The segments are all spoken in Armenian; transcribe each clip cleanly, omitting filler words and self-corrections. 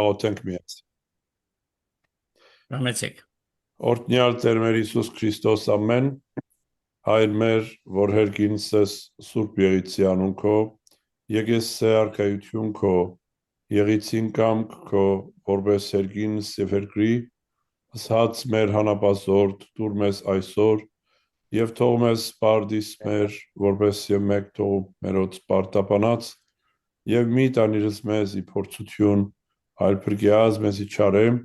Աղոթենք միասին։ Համեցեք։ Օրհնյալ Տեր մեր Հիսուս Քրիստոս ամեն, Հայր մեր, որ հերգինս ես Սուրբ Եղիցի անուն քո, եկես սե արքայություն քո, եղիցին կամք քո, որպես հերգինս եւ հերգրի, հսած մեր հանապազորդ, դուր մեզ այսօր, եւ թող մեզ պարդիս մեր, որպես եւ մեկ թող մերոց պարտապանած, եւ մի տանիրս մեզ ի փորձություն, այլ փրկիaz մեզի չարեմ,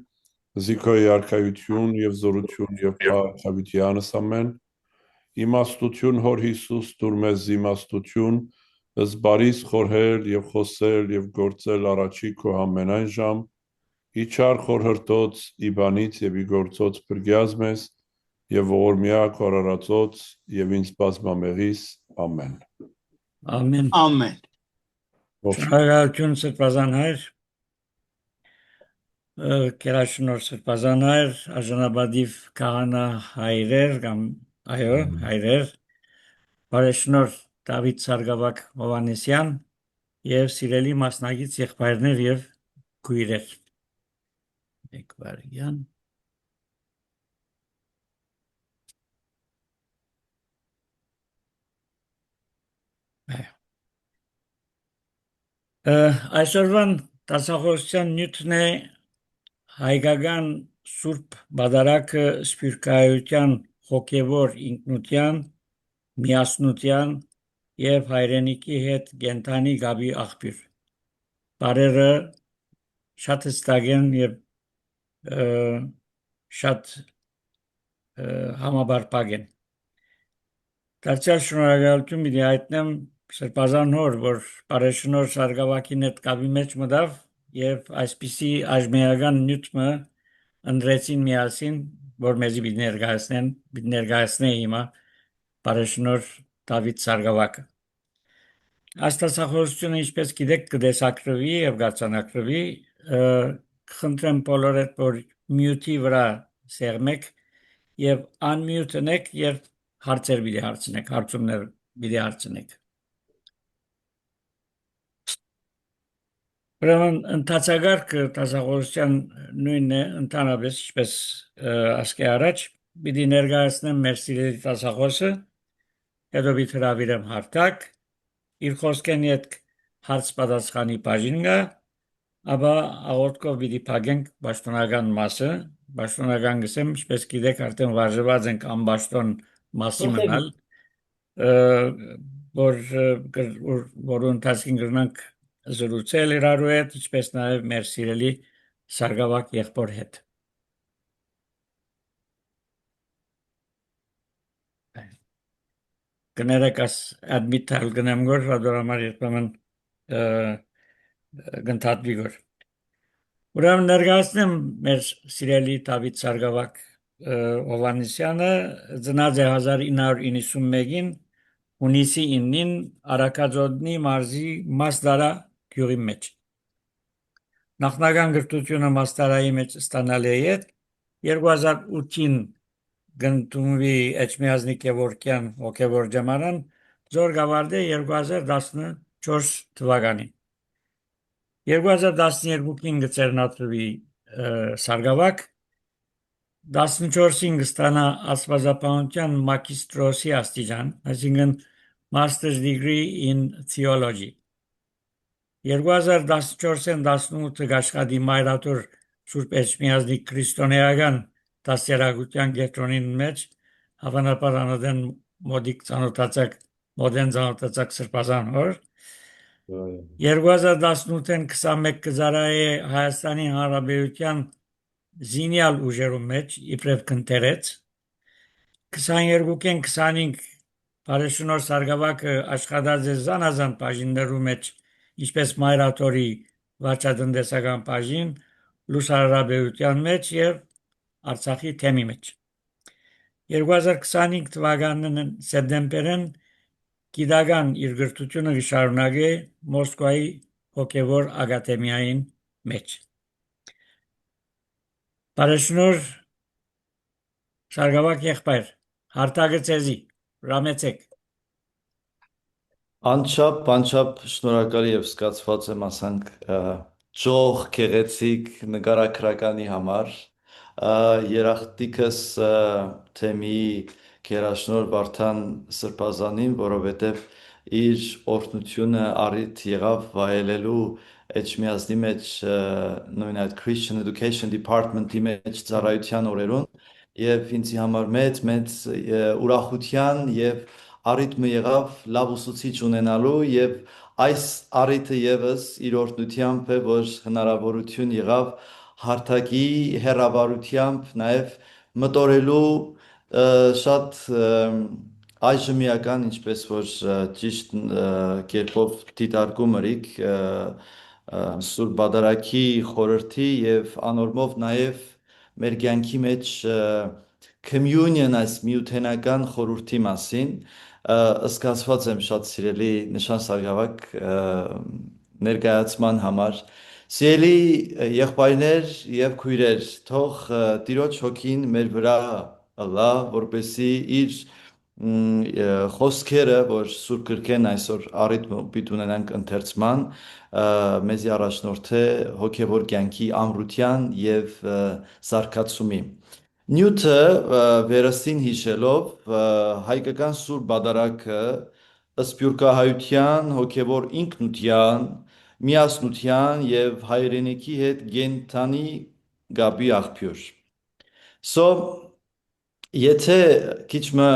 Զիքոյի արքայություն եւ զորություն եւ փառքավիտյանս ամեն, իմաստություն հոր Հիսուս դուր մեզ իմաստություն, զբարիս խորհել եւ խոսել եւ գործել առաջի քո ամենայն ժամ, իչար խորհրտոց, իբանից եւ իգործոց փրկիaz մեզ եւ ողորմյա քորարածոց եւ ինձ բազմամեղիս ամեն։ Ամեն։ Ամեն։ Շնորհակալություն Սրբազան հայր, կերաշնոր Սրբազան հայր, արժանապատիվ քահանա հայրեր կամ այո, հայրեր, բարեշնոր Դավիթ Սարգսակ Հովհաննիսյան եւ սիրելի մասնագետ եղբայրներ եւ քույրեր։ Մեկ վարյան։ Այսօրվան դասախոսության նյութն է հայկական Սուրբ Բադարակը սփյուռքահայության հոգևոր ինքնության, միասնության եւ հայրենիքի հետ կենթանի գաբի աղբյուր։ Բարերը շատ հստակ են եւ շատ համաբարփակ են։ Դարձյալ շնորհակալություն մի հայտնեմ Սրբազան հոր, որ բարեշնոր Սարգսակին հետ կապի մեջ մտավ եւ այսպիսի աժմեական նյութը ընդրեցին միասին, որ մեզի պիտի ներկայացնե հիմա բարեշնոր Դավիթ Սարգսակը։ Աստվածախոսությունը ինչպես գիտեք կդեսակրվի եւ գարցանակրվի, խնդրեմ բոլորդ որ մյուտի վրա սեղմեք եւ անմյուտնեք եւ հարցեր պիտի հարցնեք, հարցումներ պիտի հարցնեք։ Ուրեմն ընթացակարգը դասախոսության նույնն է ընդհանրապես ինչպես ասկե առաջ պիտի ներկայացնեմ մեր սիրելի դասախոսը, հետո պիտի հրավիրեմ հարթակ, իր խոսքեն հետ հարց պատասխանի բաժինը, ապա աղոթքով պիտի փակենք պաշտոնական մասը, պաշտոնական գսեմ, ինչպես գիտեք արդեն վարժված ենք անպաշտոն մասի մնալ, որ ընթացքին գրնանք զրուցել իրարու հետ, ինչպես նաև մեր սիրելի Սարգսակ եղբոր հետ։ Կներեք admit հալ գնեմ գոր, ռադորամար երբեմն գնթատվի գոր։ Ուրեմն ներկայացնեմ մեր սիրելի Դավիթ Սարգսակ Հովհաննիսյանը, ծնած է 1991-ին հունիսի 9-ին Արաքածոտնի մարզի Մասդարա գյուղի մեջ։ Նախնական գրթությունը մաստարայի մեջ ստանալի է 2008-ին գտնվի Էջմիածնի Գևորգյան հոգևոր ջամանան, զոր գավարդե 2014 թվականին։ 2012-ին գծերնատրվի Սարգսակ, 14-ին կստանա աստվածապահության մագիստրոսի աստիճան, այսինքն Master's degree in theology։ 2014-18 գաշխատի մայրաթոր Սուրբ Էջմիածնի քրիստոնեական դաստիարակության կենտրոնին մեջ հավանաբար անընդհատ մոդիկ ծանոթացակ Սրբազան հոր 2018-ին 21 կզարայե Հայաստանի Հանրապետության զինյալ ուժերում մեջ իբրև կընտրեց 22-ին 25 Բարեշնոր Սարգսակը աշխատած է զանազան բաժիններում մեջ ինչպես մայրաթորի վարչատնտեսական բաժին, լուսարարաբերության մեջ եւ Արցախի թեմի մեջ։ 2025 թվականին սեպտեմբերին գիտական իր գրթությունը շարունակե Մոսկվայի հոգևոր ակադեմիային մեջ։ Բարեշնոր Սարգսակ եղբայր, հարթակը ցեզի, ռամեցեք։ Անչափ շնորհակալ եւ զգացված եմ ասանք ճոխ գեղեցիկ նկարագրականի համար երախտիկս թեմի Գերաշնոր Վարդան Սրբազանին, որովհետև իր օրհնությունը առիթ եղավ վայելելու Էջմիածնի մեջ նույն այդ Christian Education Department-ի մեջ ծառայության օրերուն եւ ինձի համար մեծ ուրախության եւ առիթ մը եղավ լավ ուսուցիչ ունենալու եւ այս առիթը եւս իր օրհնությամբ է, որ հնարավորություն եղավ հարթակի հերավարությամբ նաեւ մտորելու շատ այժմիական, ինչպես որ ճիշտ կերպով դիտարկում ըրիք Սուրբ Բադարակի խորհրդի եւ անորմով նաեւ մեր կյանքի մեջ communion այս միութենական խորհրդի մասին զգացված եմ շատ սիրելի նշան սարգսակ ներկայացման համար սիրելի եղբայրներ եւ քույրեր թող Տիրոջ հոգին մեր վրա ըլլա որպեսի իր խոսքերը որ Սուրբ Գրքեն այսօր առիթ պիտի ունենանք ընթերցման մեզի առաջնորդ է հոգեվոր կյանքի ամրության եւ զարգացումի Նյութը վերստին հիշելով հայկական Սուրբ Բադարակը սփյուռքահայության հոգևոր ինքնության, միասնության եւ հայրենիքի հետ գենթանի գաբի աղբյուր։ So եթե քիչմը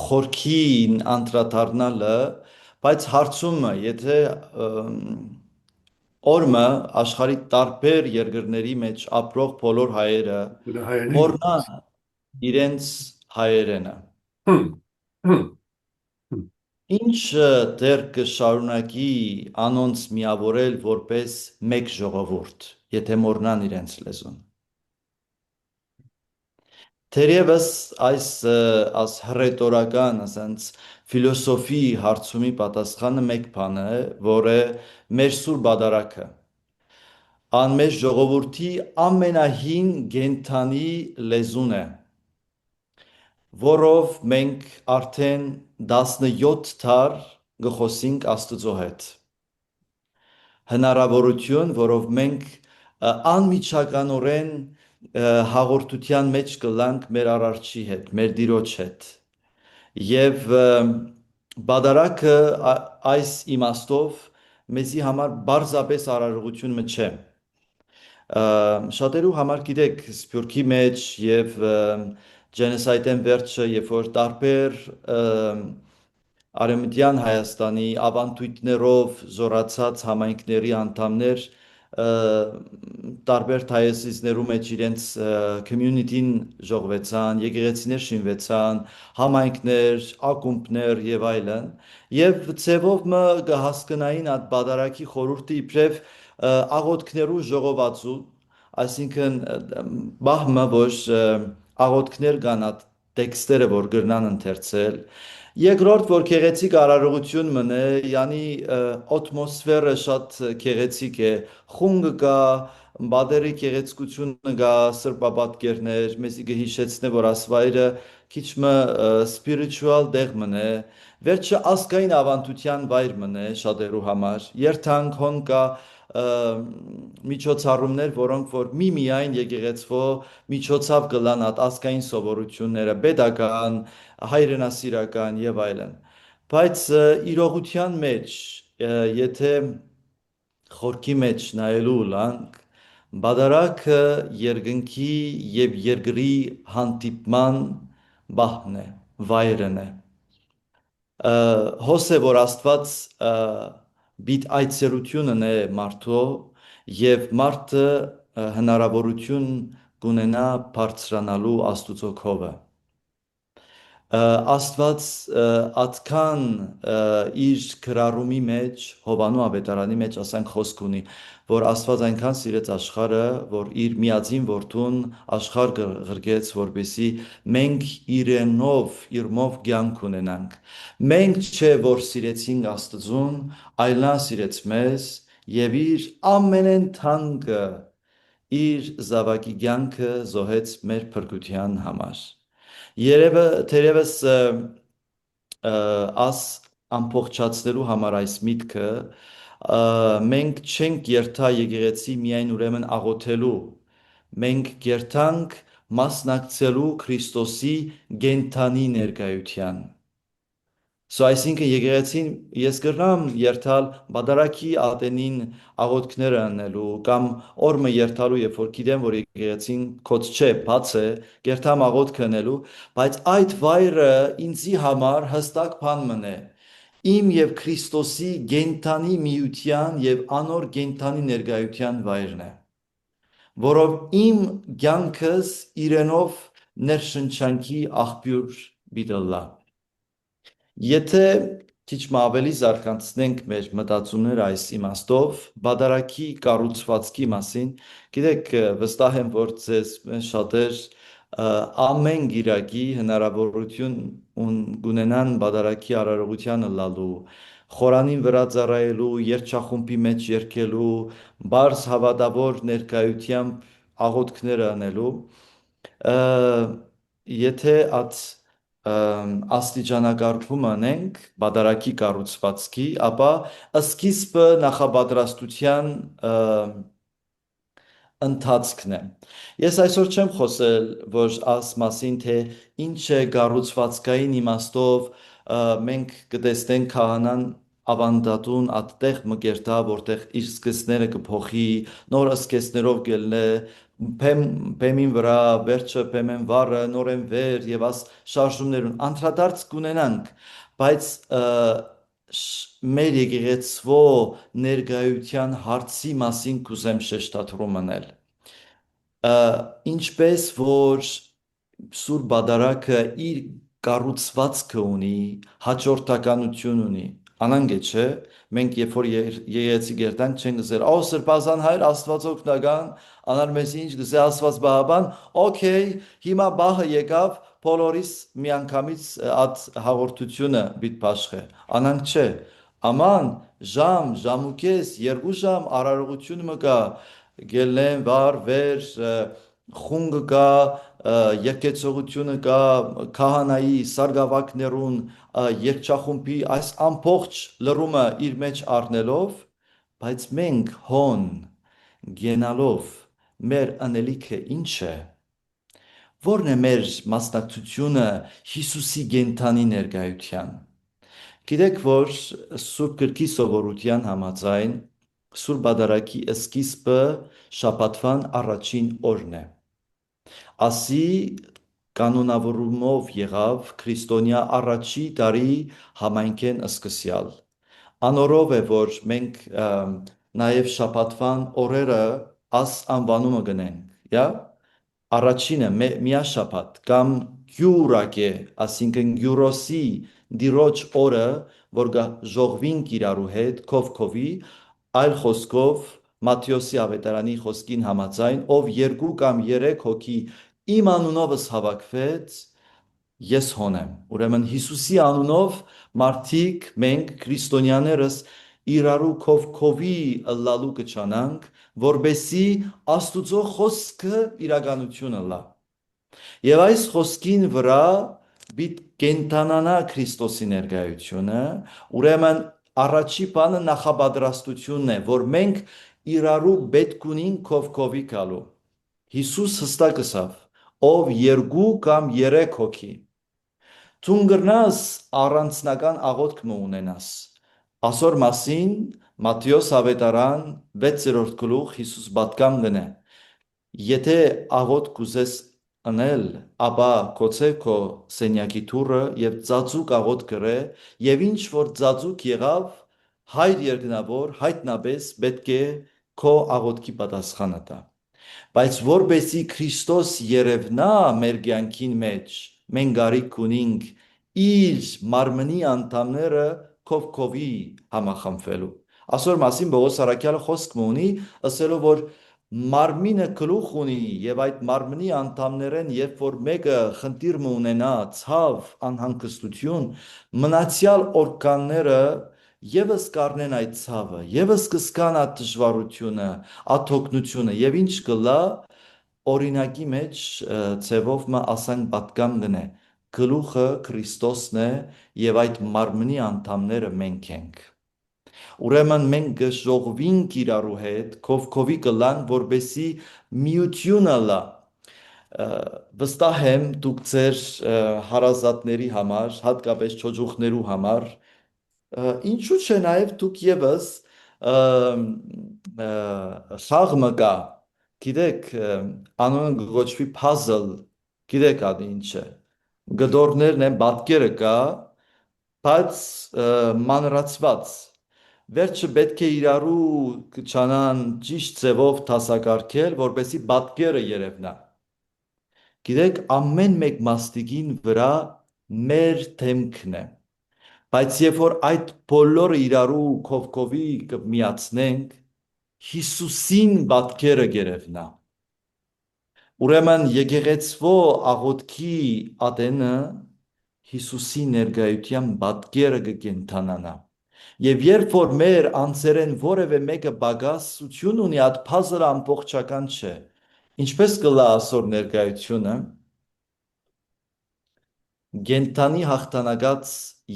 խորքին անդրադառնալը, բայց հարցումը, եթե Օրմը աշխարհի տարբեր երկրների մեջ ապրող բոլոր հայերը մոռնան իրենց հայերենը։ Ինչ դեր կշարունակի անոնց միավորել որպես մեկ ժողովուրդ, եթե մոռնան իրենց լեզուն։ Թերևս այս հռետորական, ասենց ֆիլոսոֆի հարցումի պատասխանը մեկ բան է, որը մեր սուր բադարակը անմեջ ժողովրդի ամենահին գենթանի լեզուն է, որով մենք արդեն 17 թար գխոսինք Աստծո հետ։ Հնարավորություն, որով մենք անմիջականորեն հաղորդության մեջ կլանք մեր արարչի հետ, մեր Տիրոջ հետ։ Եվ բադարակը այս իմաստով մեզի համար բարձրապես արարողություն մը չէ։ Շատերու համար գիտեք Սփյուռքի մեջ եւ Ջենեսայդեն վերջը, երբ որ տարբեր Արեմտյան Հայաստանի ավանդույթներով զորացած համայնքների անդամներ տարբեր թայեսիզներու մեջ իրենց community-ին ժողվեցան, եկեղեցիներ շինվեցան, համայնքներ, ակումբներ եւ այլն, եւ ցևով մը կհասկնային այդ բادرակի խորհուրդը իբրև աղոթքներու ժողովածու, այսինքն բահմը որ աղոթքներ կան այդ տեքստերը որ գրնան ընթերցել Երկրորդ որ գեղեցիկ արարողություն մնե, յանի ատմոսֆերը շատ գեղեցիկ է, խունգը կա, բادرի գեղեցկությունը կա, սրբապատկերներ, մեզի կհիշեցնե որ ասվայրը քիչ մը spiritual դեղ մնե, վերջը ասկային ավանդության վայր մնե շատերու համար, երթանք հոն կա միջոցառումներ, որոնք որ միայն եկեղեցվո միջոցով կլան այդ ասկային սովորությունները, pedagogan, հայրենասիրական եւ այլն։ Բայց իրողության մեջ, եթե խորքի մեջ նայելու լանք, բادرակը երկնքի եւ երկրի հանդիպման բահն է, վայրն է։ Հոսե որ Աստված բիտ այցելությունն է մարդու եւ մարդը հնարավորություն կունենա բարձրանալու Աստուծո քովը Աստված atkan իր գրառումի մեջ Հովանու ավետարանի մեջ ասենք խոսք ունի որ Աստված այնքան սիրեց աշխարհը որ իր միածին որդուն աշխարհ գրգեց որպեսի մենք իրենով իրմով կյանք ունենանք մենք չէ որ սիրեցինք Աստծուն այլ նա սիրեց մեզ եւ իր ամենեն թանկը իր զավակի կյանքը զոհեց մեր փրկության համար Երևս աս ամփոփչացնելու համար այս միտքը մենք չենք երթա եկեղեցի միայն ուրեմն աղոթելու, մենք երթանք մասնակցելու Քրիստոսի գենթանի ներկայության։ Այսինքն եկեղեցին ես կրնամ երթալ բադարակի ատենին աղոթքներ անելու կամ օրը երթալու, երբ որ գիտեմ, որ եկեղեցին կոց չէ, բաց է, երթամ աղոթք անելու, բայց այդ վայրը ինձի համար հստակ բան մնե։ Իմ եւ Քրիստոսի գենթանի միության եւ անոր գենթանի ներկայության վայրն է, որով իմ կյանքս իրենով ներշնչանքի աղբյուր բիդլա։ Եթե քիչ ավելի զարգացնենք մեր մտածումները այս իմաստով, բադարակի կառուցվածքի մասին, գիտեք, վստահ եմ, որ ձեզ շատեր ամեն գիրակի հնարավորություն ունենան բադարակի արարողությանը լալու, խորանին վրա ծառայելու, երգչախումբի մեջ երգելու, բարձ հավատավոր ներկայությամբ աղոթքներ անելու, եթե այդ աստիճանակարգում անենք բադարակի կառուցվածքի, ապա սկիզբը նախապատրաստության ընթացքն է։ Ես այսօր չեմ խոսել, որ աս մասին, թե ինչ է կառուցվածքային իմաստով մենք կտեսնենք քահանան ավանդատուն այդտեղ մկերտա, որտեղ իր սկիզբները կփոխի, նոր սկիզբներով կելնե, բեմին վրա, վերջը բեմեն վառը, նորեն վեր եւ աս շարժումներուն անդրադարձ կունենանք, բայց մեր եկեղեցվո ներկայության հարցի մասին կուզեմ շեշտադրում անել։ Ինչպես որ Սուրբ Բադարակը իր կառուցվածքը ունի, հաջորդականություն ունի, անանգե չէ, մենք երբ որ եկեղեցի գերտանք չենք գսել, «Ո սրբազան հայր Աստված օգնական, անար մեզ ինչ գսե Աստված բահաբան, օքեյ, հիմա բահը եկավ, բոլորիս միանգամից այդ հաղորդությունը պիտի բաշխե»։ Անանք չէ։ Աման ժամ, ժամուկես, 2 ժամ արարողություն մը կա, գելնեն վար, վեր, խունգը կա, եկեցողությունը կա, քահանայի, սարգավակներուն, երգչախումբի այս ամբողջ լրումը իր մեջ առնելով, բայց մենք հոն գենալով մեր անելիքը ինչ է, որն է մեր մասնակցությունը Հիսուսի գենթանի ներկայության։ Գիտեք, որ Սուրբ Գրքի սովորության համաձայն Սուրբ Բադարակի սկիզբը շաբաթվան առաջին օրն է։ Ասի կանոնավորումով եղավ քրիստոնյա առաջի տարի համայնքեն սկսյալ։ Անորով է, որ մենք նաև շաբաթվան օրերը աս անվանումը գնենք, առաջինը միաշաբաթ կամ գյուրակե, ասինքն գյուրոսի դիրոջ օրը, որ ժողվինք իրարու հետ, քովի, այլ խոսքով Մատթեոսի ավետարանի խոսքին համաձայն, ով 2 կամ 3 հոգի իմ անունովս հավաքվեց, ես հոնեմ։ Ուրեմն Հիսուսի անունով մարդիկ մենք քրիստոնյաներս իրարու քովի լալու կչանանք, որբեսի Աստուծո խոսքը իրականություն լա։ Եվ այս խոսքին վրա պիտի կենթանանա Քրիստոսի ներկայությունը, ուրեմն առաջի բանը նախապատրաստությունն է, որ մենք իրարու պետք ունենք քովի գալու։ Հիսուս հստակ ասավ, ով 2 կամ 3 հոգի։ Ցուն գրնաս առանձնական աղոթք մը ունենաս։ Ասոր մասին Մատթեոս ավետարան 6-րդ գլուխ Հիսուս պատկամ գնե։ Եթե աղոթք կուզես անել, ապա կոչե քո սենյակի դուռը եւ ծածուկ աղոթք գրե, եւ ինչ որ ծածուկ եղավ, հայր երկնավոր հայտնաբես պետք է քո աղոթքի պատասխանը տա։ Բայց որբեսի Քրիստոս երևնա մեր կյանքին մեջ, մենք գարիք ունենք իր մարմնի անդամները քովի համախմբվելու։ Ասոր մասին Պողոս առաքյալը խոսք ունի, ասելով որ մարմինը գլուխ ունի եւ այդ մարմնի անդամներեն երբ որ մեկը խնդիր ունենա, ցավ, անհանգստություն, մնացյալ օրգանները եւս կառնեն այդ ցավը, եւս կսկան այդ դժվարությունը, այդ հոգնությունը եւ ինչ կլա օրինակի մեջ ցևով մը ասանք պատկամ գնե գլուխը Քրիստոսն է եւ այդ մարմնի անդամները մենք ենք։ Ուրեմն մենք գժողվինք իրարու հետ, քովի կլան, որբեսի միությունը լա։ Վստահ եմ դուք ձեր հարազատների համար, հատկապես չոջուխներու համար, ինչու՞ չէ նաև դուք եւս խաղ մը կա, գիտեք, անոնը գոչվի puzzle, գիտեք ադի ինչ է, գդորներն են, պատկերը կա, բայց մանրացված, վերջը պետք է իրարու չանան ճիշտ ձևով դասակարգել, որպեսի պատկերը երևնա։ Գիտեք, ամեն մեկ մաստիկին վրա մեր դեմքն է, բայց երբ որ այդ բոլորը իրարու քովի կմիացնենք, Հիսուսին պատկերը գերևնա։ Ուրեմն եկեղեցվո աղոթքի ատենը Հիսուսի ներկայության պատկերը կկենթանանա։ Եվ երբ որ մեր անձերեն որևէ մեկը բագասություն ունի, այդ puzzle-ը ամբողջական չէ։ Ինչպես կլա այսօր ներկայությունը, գենթանի հաղթանակած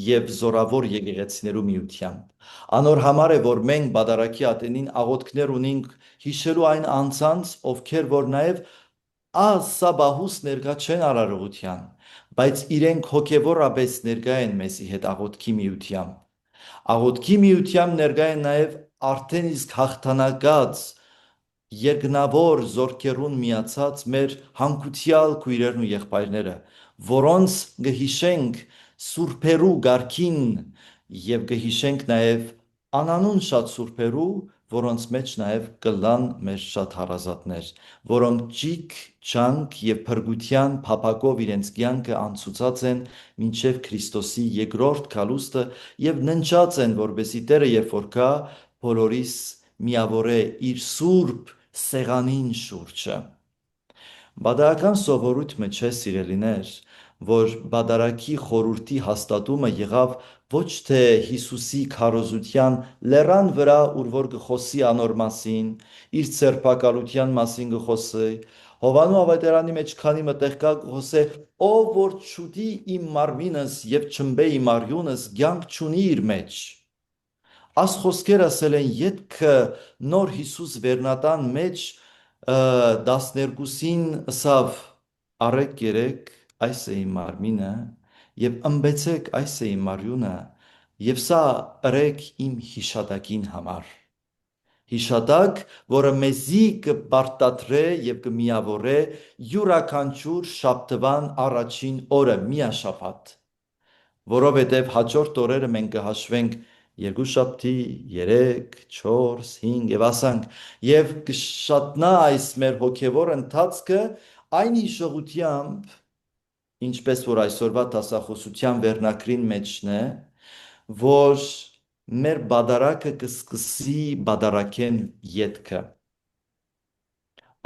եւ զորավոր եկեղեցիներու միությամբ։ Անոր համար է, որ մենք բադարակի ատենին աղոթքներ ունենք հիշելու այն անձանց, ովքեր որ նաեւ ասաբահուս ներկա չեն արարողության, բայց իրենք հոգևորապես ներկա են մեզի հետ աղոթքի միությամբ։ Աղոթքի միությամբ ներկա են նաև արդեն իսկ հաղթանակած երկնավոր զորքերուն միացած մեր հանգուցյալ քույրերն ու եղբայրները, որոնց կհիշենք սուրբերու գարքին եւ կհիշենք նաև անանուն շատ սուրբերու, որոնց մեջ նաև կլան մեր շատ հարազատներ, որոնք ճիք, ճանք եւ փրկության փապակով իրենց կյանքը անցուցած են մինչև Քրիստոսի երկրորդ գալուստը եւ ննջած են, որբեսի Տերը երբ որ գա, բոլորիս միավորե իր սուրբ սեղանին շուրջը։ Բադարական սովորույթը չէ, սիրելիներ, որ բադարակի խորուրդի հաստատումը եղավ ոչ թե Հիսուսի քարոզության լեռան վրա, ուր որ կխոսի անոր մասին, իր ցերպակալության մասին կխոսի, Հովանու ավետարանի մեջ քանի մտեղ կա կխոսե, ով որ չուտի իմ մարմինս եւ չմբե իմ արյունս, կյանք չունի իր մեջ։ Աս խոսքեր ասել են ետքը նոր Հիսուս վերնատան մեջ 12-ին ասավ արեք երեք այս է իմ մարմինը եւ ըմբեցեք այս է իմ արյունը եւ սա ըրեք իմ հիշատակին համար։ Հիշատակ, որը մեզի կպարտադրե եւ կմիավորե յուրաքանչյուր շաբթվան առաջին օրը միաշաբաթ, որովհետեւ հաջորդ օրերը մենք կհաշվենք 2 շաբթի, 3, 4, 5 եւ ասանք եւ կշատնա այս մեր հոգեվոր ընթացքը այն հիշողությամբ, ինչպես որ այսօրվա դասախոսության վերնակրին մեջն է, որ մեր բադարակը կսկսի բադարակեն ետքը,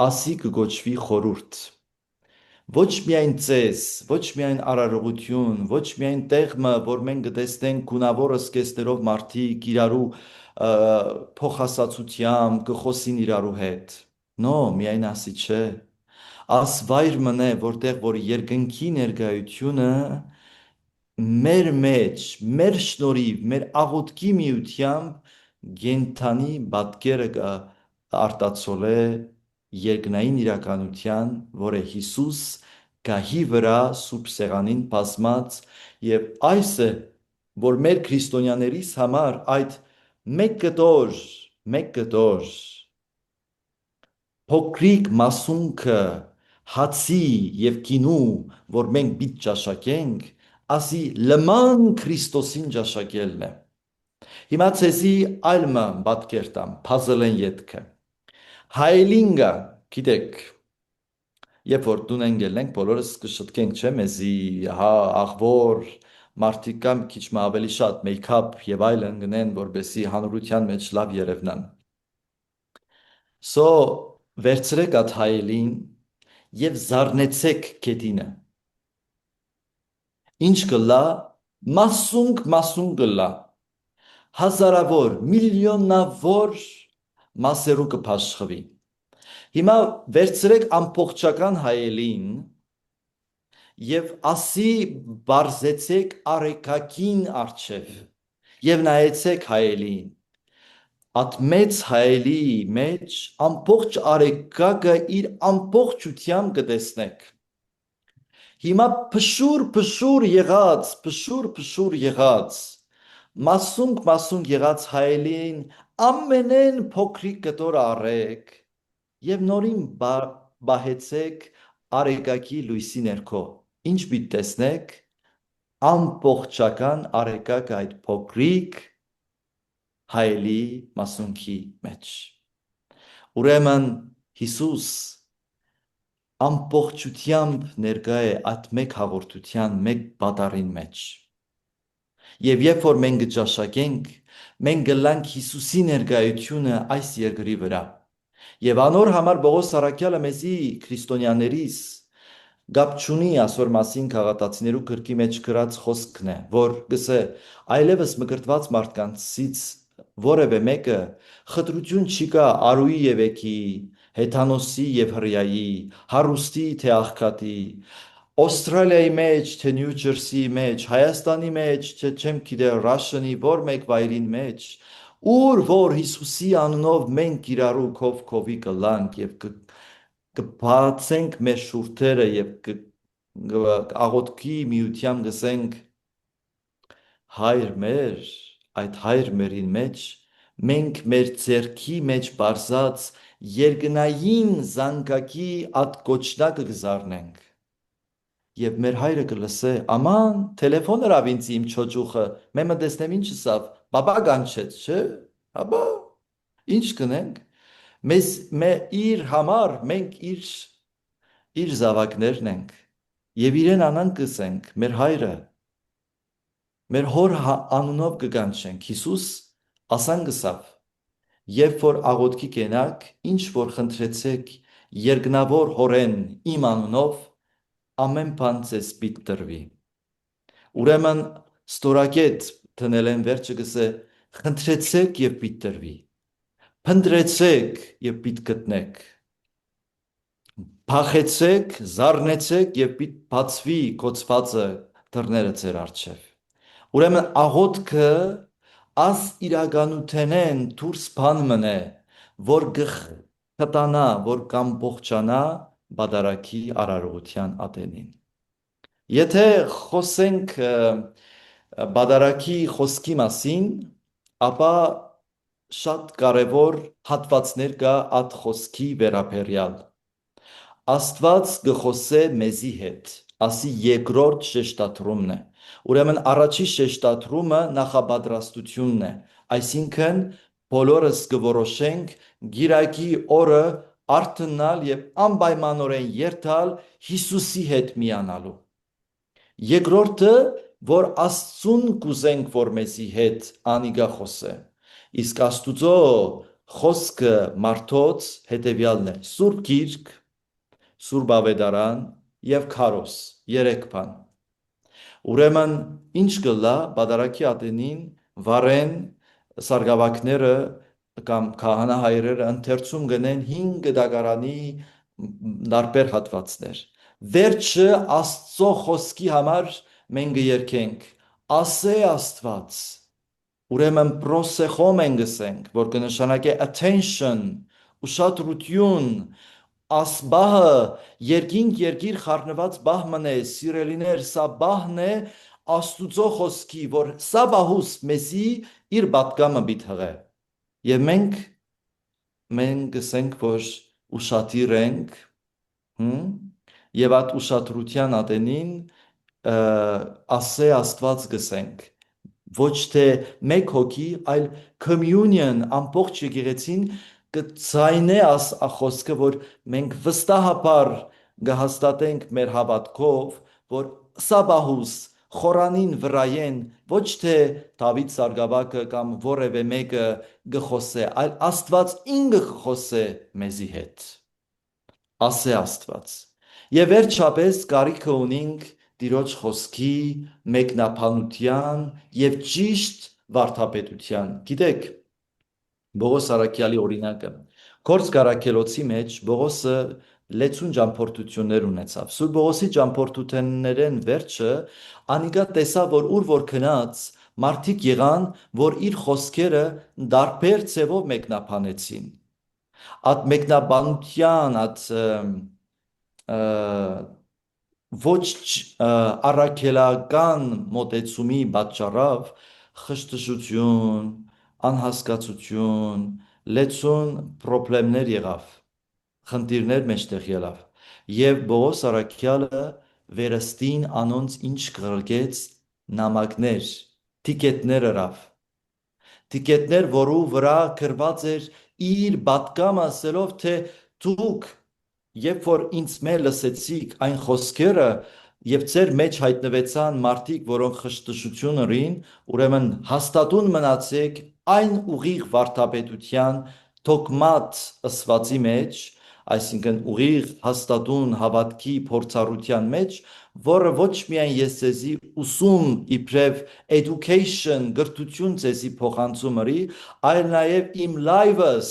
ասի կգոչվի խորուրդ, ոչ միայն ծես, ոչ միայն արարողություն, ոչ միայն տեղը, որ մենք կտեսնենք գունավոր սկեսներով մարդիկ իրարու փոխասացությամբ կխոսին իրարու հետ, նո, միայն ասի չէ, աս վայր մնե, որտեղ որ երկնքի ներկայությունը մեր մեջ, մեր շնորհիվ, մեր աղոթքի միությամբ գենթանի պատկերը արտացոլե երկնային իրականության, որ է Հիսուս գահի վրա սուրբ սեղանին բազմած եւ այս է, որ մեր քրիստոնյաներիս համար այդ մեկ կտոր փոքրիկ մասունքը հացի եւ գինու, որ մենք պիտ ճաշակենք, ասի լման Քրիստոսին ճաշակելն է։ Հիմա ցեզի այլ մը պատկեր տամ, puzzle-են ետքը։ Հայելինգա, գիտեք, երբ որ տուն են գելնենք, բոլորս կշտկենք, չէ, մեզի, հա, աղվոր, մարդիկ կամ քիչ մը ավելի շատ մեյքափ եւ այլն գնեն, որբեսի հանրության մեջ լավ երևնան։ So վերցրեք այդ հայելին եւ զարնեցեք գետինը։ Ինչ կլա, մասուն կլա, հազարավոր, միլիոնավոր մասերու կփաշխվի։ Հիմա վերցրեք ամբողջական հայելին եւ ասի բարձեցեք արեկակին արջև եւ նայեցեք հայելին At մեծ հայելի մեջ ամբողջ արեգակը իր ամբողջությամբ կտեսնեք։ Հիմա փշուր եղած, մասունք եղած հայելին ամենեն փոքրիկ կտոր առեք եւ նորին բահեցեք արեգակի լույսի ներքո։ Ինչ պիտի տեսնեք, ամբողջական արեգակ այդ փոքրիկ հայելի մասունքի մեջ։ Ուրեմն Հիսուս ամբողջությամբ ներկա է այդ մեկ հաղորդության, մեկ բադարին մեջ։ Եվ երբ որ մենք ճաշակենք, մենք գլանք Հիսուսի ներկայությունը այս երկրի վրա։ Եվ անոր համար Պողոս առաքյալը մեզի քրիստոնյաներիս գապ չունի այսօր մասին քաղաքացիներու գրքի մեջ գրած խոսքն է, որ գսե այլևս մկրտված մարդկանցից որևէ մեկը խտրություն չի կա արուի եւ եկի, հեթանոսի եւ հրյայի, հարուստի թե աղքատի, Ավստրալիայի մեջ, թե Նյու Ջերսիի մեջ, Հայաստանի մեջ, թե չեմ գիտեր Ռաշնի որ մեկ վայրին մեջ, ուր որ Հիսուսի անունով մենք իրարու քովի կլանք եւ կբացենք մեր շուրթերը եւ աղոթքի միությամբ գսենք հայր մեր, այդ հայր մերին մեջ մենք մեր ձեռքի մեջ բարձած երկնային զանգակի այդ կոչնակը կզառնենք եւ մեր հայրը կլսե աման տելեֆոն հրավ ինձ իմ չոջուխը մեմը տեսնեմ ինչ սավ բաբա գանչեց չէ աբա ինչ կնենք մեզ իր համար մենք իր զավակներն ենք եւ իրեն անան կսենք մեր հայրը մեր հոր անունով կգանչենք Հիսուս ասան գսավ երբ որ աղոթքի կենակ ինչ որ խնդրեցեք երկնավոր հորեն իմ անունով ամեն բան ձեզ պիտի տրվի ուրեմն ստորակետ դնել են վերջը գսե խնդրեցեք եւ պիտի տրվի փնտրեցեք եւ պիտի գտնեք փախեցեք զառնեցեք եւ պիտի բացվի կոծվածը դռները ձեր առջև ուրեմն աղոթքը աս իրականութենեն դուրս բան մնե որ կտանա որ կամբողջանա բադարակի արարողության ատենին եթե խոսենք բադարակի խոսքի մասին ապա շատ կարևոր հատվածներ կա այդ խոսքի վերաբերյալ Աստված գխոսե մեզի հետ ասի երկրորդ շեշտադրումն է ուրեմն առաջի շեշտադրումը նախապատրաստությունն է այսինքն բոլորս կորոշենք գիրակի օրը արթնալ եւ անպայմանորեն երթալ Հիսուսի հետ միանալու երկրորդը որ Աստծուն կուզենք որ մեզի հետ անիգա խոսե իսկ Աստուծո խոսքը մարդոց հետեւյալն է Սուրբ Գիրք Սուրբ Ավետարան եւ Քարոս երեք բան ուրեմն ինչ կլա բադարակի ատենին վարեն սարգսակները կամ քահանայերերը ընթերցում գնեն 5 դագարանի դարբեր հատվածներ վերջը Աստծո խոսքի համար մենք երգենք ասե Աստված ուրեմն պրոսեխոմ են գսենք որ կնշանակե attention ուշադրություն ասբահը երկիր խառնված բահմն է սիրելիներ սա բահն է Աստուծո խոսքի որ սա բահուս մեզի իր պատգամը բիթղե Եվ մենք գսենք, որ ուշադիր ենք, և այդ ուշադրության ատենին ասե Աստված գսենք, ոչ թե մեկ հոգի, այլ communion ամբողջ եկեղեցին կցայնե խոսքը, որ մենք վստահաբար կհաստատենք մեր հավատքով, որ սա բահուս խորանին վրայեն ոչ թե Դավիթ սարգսակը կամ որևէ մեկը գխոսե, այլ Աստված ինքը գխոսե մեզի հետ։ Ասե Աստված։ Եվ վերջապես կարիքը ունենք Տիրոջ խոսքի մեկնաբանության եւ ճիշտ վարդապետության։ Գիտեք, Պողոս առաքյալի օրինակը Գործ Կարաքելոցի մեջ Պողոսը լեցուն ճամփորդություններ ունեցավ։ Սուրբ Պողոսի ճամփորդություններեն վերջը անիկա տեսավ որ ուր որ գնաց մարդիկ եղան, որ իր խոսքերը դարբեր ձևով մեկնաբանեցին։ Այդ մեկնաբանության, այդ ոչ առաքելական մոտեցումի պատճառով խշտշություն, անհասկացություն, լեցուն խնդիրներ եղավ, խնդիրներ մեջտեղ ելավ։ Եվ Պողոս առաքյալը վերստին անոնց ինչ կրկեց նամակներ, տիկետներ ըրավ։ Տիկետներ, որու վրա գրված էր իր պատկամը ասելով, թե դուք երբ որ ինձ մեր լսեցիք այն խոսքերը եւ ձեր մեջ հայտնվեցան մարդիկ, որոնք խշտշություն ունին, ուրեմն հաստատուն մնացեք այն ուղիղ վարդապետության դոգմատ ըսվածի մեջ, այսինքն ուղիղ հաստատուն հավատքի փորձառության մեջ, որը ոչ միայն ես ձեզի ուսում իբրև education գրթություն ձեզի փոխանցում ըրի, այլ նաև իմ լայվս,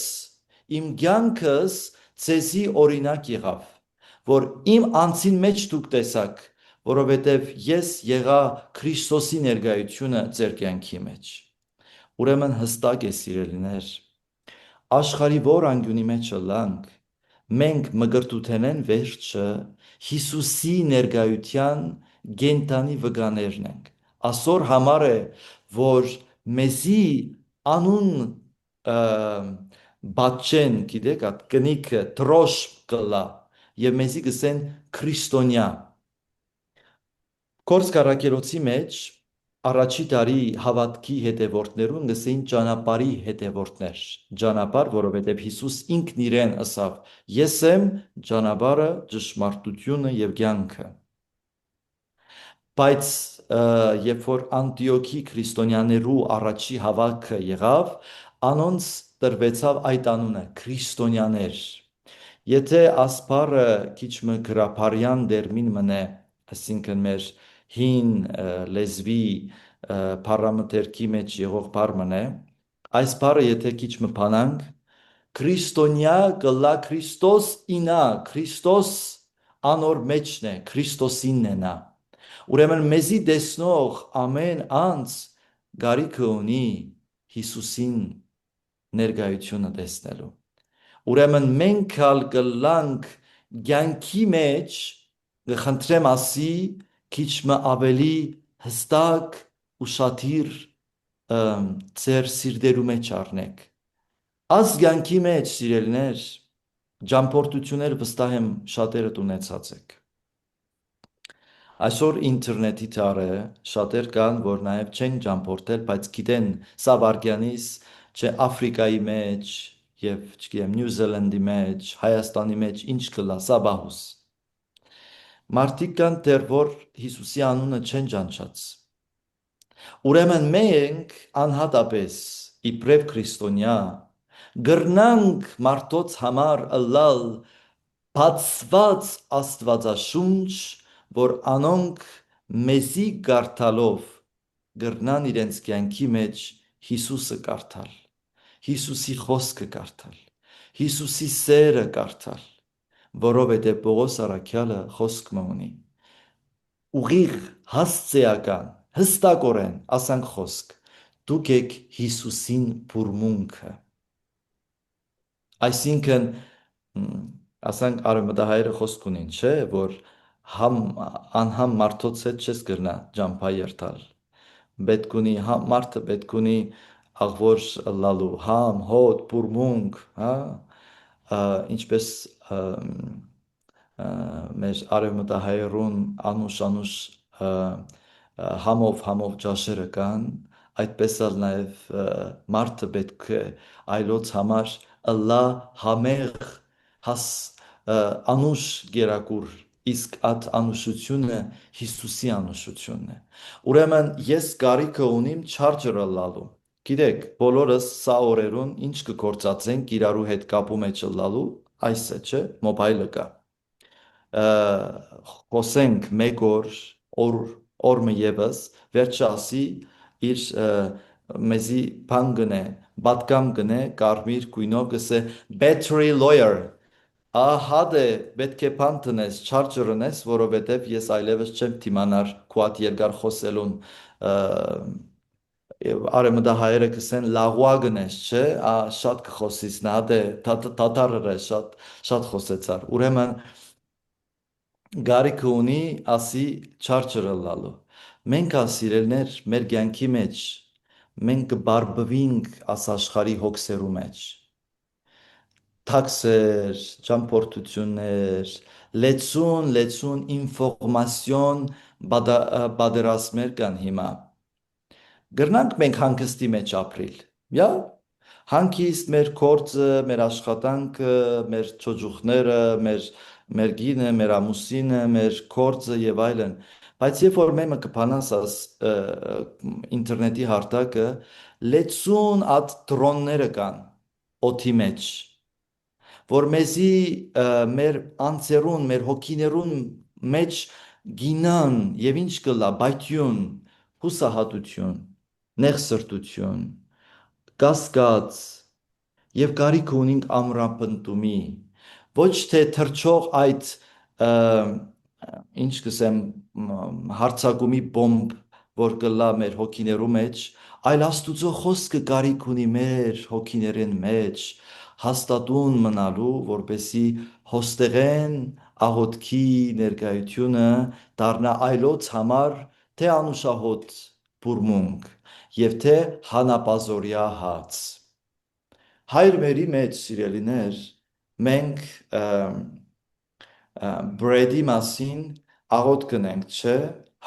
իմ կյանքս ձեզի օրինակ եղավ, որ իմ անձին մեջ դուք տեսաք, որովհետև ես եղա Քրիստոսի ներկայությունը ձեր կյանքի մեջ։ Ուրեմն հստակ է սիրելիներ, աշխարհի որ անկյունի մեջ լանք, մենք մկրտութենեն վերջը Հիսուսի ներկայության գենտանի վկաներն ենք։ Այսօր համար է, որ մեզի անուն բաչեն, գիտեք, այդ կնիքը դրոշ կլա եւ մեզի գսեն քրիստոնյա։ Կորսկարակերոցի մեջ առաջի տարի հավատքի հետևորդներուն գսեին ճանապարհի հետևորդներ։ Ճանապարհ, որովհետև Հիսուս ինքն իրեն ասավ. Ես եմ ճանապարհը, ճշմարտությունը եւ կյանքը։ Բայց երբ որ Անտիոքի քրիստոնյաներու առաջի հավաքը եղավ, անոնց տրվեցավ այդ անունը քրիստոնյաներ։ Եթե ասպարը քիչ մը գրաբարյան դերմին մնե, այսինքն մեր հին լեզվի փառամտերքի մեջ եղող բառ մնե, այս բառը եթե քիչ մը բանանք, քրիստոնյա գլա Քրիստոս ինա, Քրիստոս անոր մեջն է, Քրիստոսինն է նա։ Ուրեմն մեզի տեսնող ամեն անձ գարիքը ունի Հիսուսին ներկայությունը տեսնելու։ Ուրեմն մենք կլանք կյանքի մեջ խնդրեմ ասի քիչ մը ավելի հստակ ու շատիր ձեր սիրտերու մեջ առնեք։ Այս կյանքի մեջ սիրելիներ, ճամփորդություններ վստահ եմ շատերը ունեցած եք։ Այսօր ինտերնետի դարը շատեր կան, որ նաև չեն ճամփորդել, բայց գիտեն սա վարգյանից չէ Աֆրիկայի մեջ եւ չգիտեմ Նյու Զելանդի մեջ, Հայաստանի մեջ ինչ կլա, սա բահուս։ Մարդիկ կան դեռ որ Հիսուսի անունը չեն ճանաչած։ Ուրեմն մենք անհատապես իբրև քրիստոնյա գրնանք մարդոց համար ըլլալ բացված աստվածաշունչ, որ անոնք մեզի կարդալով գրնան իրենց կյանքի մեջ Հիսուսը կարդալ, Հիսուսի խոսքը կարդալ, Հիսուսի սերը կարդալ, որովհետև Պողոս առաքյալը խոսքը ունի։ Ուղիղ հասցեական, հստակորեն ասանք խոսք, դուք եք Հիսուսին բուրմունքը։ Այսինքն ասանք արմատահայերը խոսք ունին, չէ, որ անհամ մարդոց հետ չես գրնա ջամփա երթալ։ Պետք ունի մարդը պետք ունի աղվոր լալու, համ, հոտ, բուրմունք, հա, ինչպես մեր արևմտահայերուն անուշ համով ճաշերը կան, այդպես էլ նաև մարդը պետք է այլոց համար ըլլա համեղ անուշ գերակուր, իսկ այդ անուշությունը Հիսուսի անուշությունն է։ Ուրեմն ես կարիքը ունիմ չարջերը լալու։ Գիտեք, բոլորս սա օրերուն ինչ կգործածենք իրարու հետ կապու մեջ լալու, այս է, չէ, մոբայլը կա։ Խոսենք մեկ օրը եւս վերջը ասի իր մեզի բան գնե, պատկամ գնե, կարմիր գույնով գսե battery lawyer ահա դե պետք է բան տնես, չարջեր ունես, որովհետև ես այլևս չեմ դիմանար քո հետ երկար խոսելուն արեմդահայերը կսեն լաղուա գնես, չէ, շատ կխոսից նա դե տատարը շատ խոսեցար։ Ուրեմն գարիք ունի ասի չարչրլալու։ Մենք ասիրելներ մեր կյանքի մեջ մենք կբարբվինք աս աշխարհի հոգսերու մեջ։ Թաքսեր, ճամփորդություններ, լեցուն ինֆորմացիոն բادرասմեր կան հիմա։ Գրնանք մենք հանգստի մեջ ապրիլ։ Յա հանգիստ մեր կորձը, մեր աշխատանքը, մեր ճոճուխները, մեր գինը, մեր ամուսինը, մեր կորձը եւ այլն։ Բայց երբ որ մեմը կփանաս ինտերնետի հարթակը, լեցուն այդ դրոնները կան օթի մեջ, որ մեզի մեր անձերուն, մեր հոգիներուն մեջ գինան եւ ինչ կլա բայթյուն, հուսահատություն, նեղսրտություն, կասկած եւ կարիք ունենք ամրապնդումի, ոչ թե թրջող այդ ինչ կսեմ հարցակումի բոմբ, որ կլա մեր հոգիներու մեջ, այլ Աստուծո խոսքը կարիք ունի մեր հոգիներեն մեջ, հաստատուն մնալու, որպեսի հոստեղեն աղոթքի ներկայությունը դառնա այլոց համար թե անուշահոտ բուրմունք եւ թե հանապազորյա հաց։ Հայր մերի մեջ սիրելիներ, մենք բրեդի մասին աղոտ կնենք, չէ,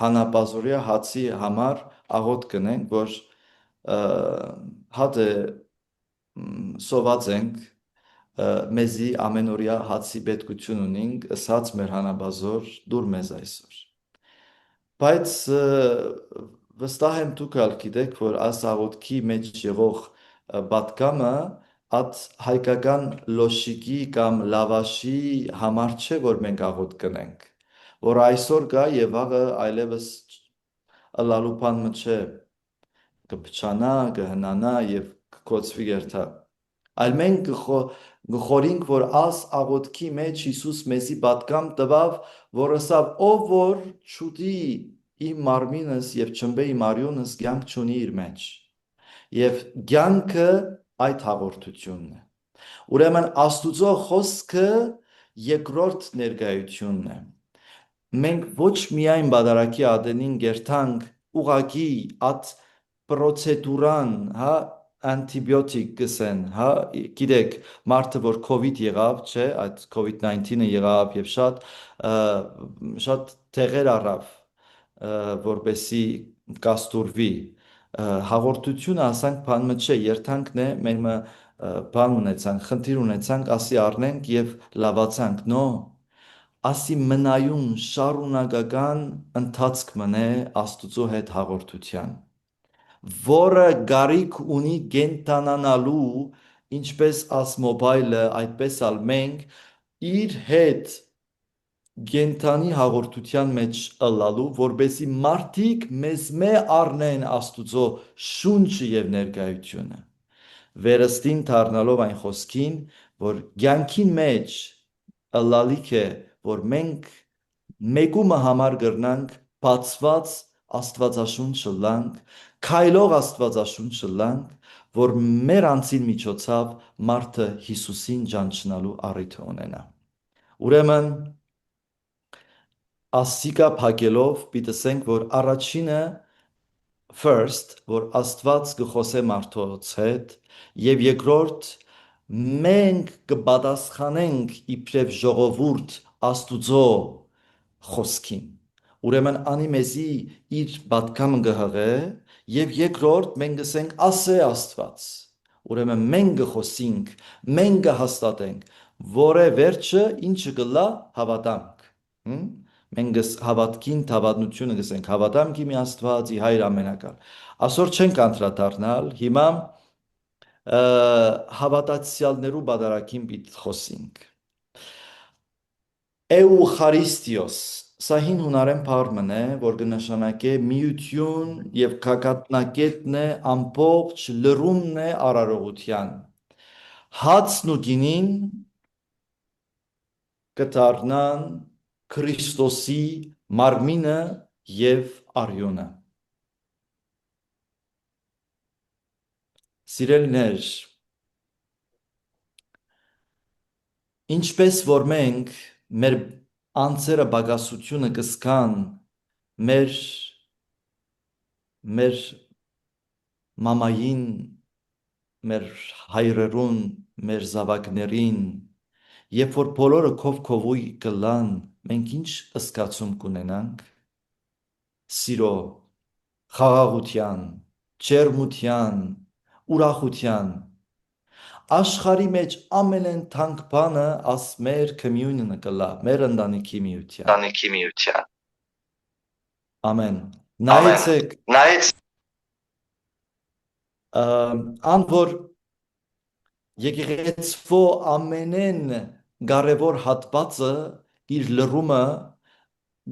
հանապազորյա հացի համար աղոտ կնենք, որ հատը սոված ենք մեզի ամենօրյա հացի պետքություն ունենք, ըսած մեր հանապազոր դուր մեզ այսօր։ Բայց վստահ եմ դուք ալ գիտեք, որ այս աղոթքի մեջ եղող պատկամը այդ հայկական լոշիկի կամ լավաշի համար չէ, որ մենք աղոթ կնենք, որ այսօր կա եւ վաղը այլևս ըլալուփան մը կփչանա, կհնանա եւ կկոծվի երթա։ Այլ մենք գխորինք, որ աս աղոթքի մեջ Հիսուս մեզի պատկամ տվավ, որ ասավ ով որ չուտի իմ մարմինս եւ չմբե իմ արյունս կյանք չունի իր մեջ։ Եվ կյանքը այդ հաղորդությունն է։ Ուրեմն Աստուծո խոսքը երկրորդ ներկայությունն է։ Մենք ոչ միայն բادرակի ադենին գերտանք ուղակի այդ պրոցեդուրան, հա, անտիբիոտիկ կսեն, հա, գիտեք, մարդը որ COVID եղավ, չէ, այդ COVID-19-ը եղավ եւ շատ տեղեր առավ, որպեսի կաստուրվի հաղորդությունը ասանք բանը չէ, երթանքն է, մենք բան ունեցանք, խնդիր ունեցանք, ասի առնենք եւ լավացանք, նո, ասի մնայուն շարունակական ընթացք մնե Աստուծո հետ հաղորդության, որը գարիք ունի գենտանանալու, ինչպես աս մոբայլը, այդպես ալ մենք իր հետ գենտանի հաղորդության մեջ ըլլալու, որպեսի մարդիկ մեզ մե առնեն Աստուծո շունչը եւ ներկայությունը։ Վերստին դառնալով այն խոսքին, որ կյանքին մեջ ըլլալիք է, որ մենք մեկումը համար գրնանք բացված Աստվածաշունչը լանք, քայլող Աստվածաշունչը լանք, որ մեր անձին միջոցով մարդը Հիսուսին ճանչնալու առիթ ունենա։ Ուրեմն ասիկա փակելով պիտեսենք, որ առաջինը first, որ Աստված կխոսե մարդոց հետ, եւ երկրորդ մենք կպատասխանենք իբրև ժողովուրդ Աստուծո խոսքին։ Ուրեմն անի մեզի իր պատկամը գհղե եւ երկրորդ մենք գսենք ասե Աստված։ Ուրեմն մենք գխոսենք, մենք կհաստատենք, որը վերջը ինչը կլա հավատանք։ Մենք հավատքին հավատությունը գսենք, հավատամ կի մի Աստված, ի հայր ամենակալ։ Այսօր չենք անդրադառնալ, հիմա հավատացյալներու բادرակին պիտի խոսենք։ Էուխարիստիոս, սա հին հունարեն բառն է, որ կնշանակե միություն եւ գագաթնակետն է, ամբողջ լրումն է արարողության։ Հացն ու գինին կդառնան Քրիստոսի մարմինը եւ արյունը։ Սիրելիներ, ինչպես որ մենք մեր անձերը բագասությունը կսկան մեր մամային, մեր հայրերուն, մեր զավակներին, երբ որ բոլորը քով-քովույ կլան, մենք ինչ ըսկացում կունենանք, սիրո, խաղաղության, ջերմության, ուրախության, աշխարհի մեջ ամենեն թանկ բանը աս մեր communion-ը կլա, մեր ընտանիքի միության։ Ամեն։ Նայեցեք, ան որ եկեղեցվո ամենեն կարևոր հատվածը իր լրումը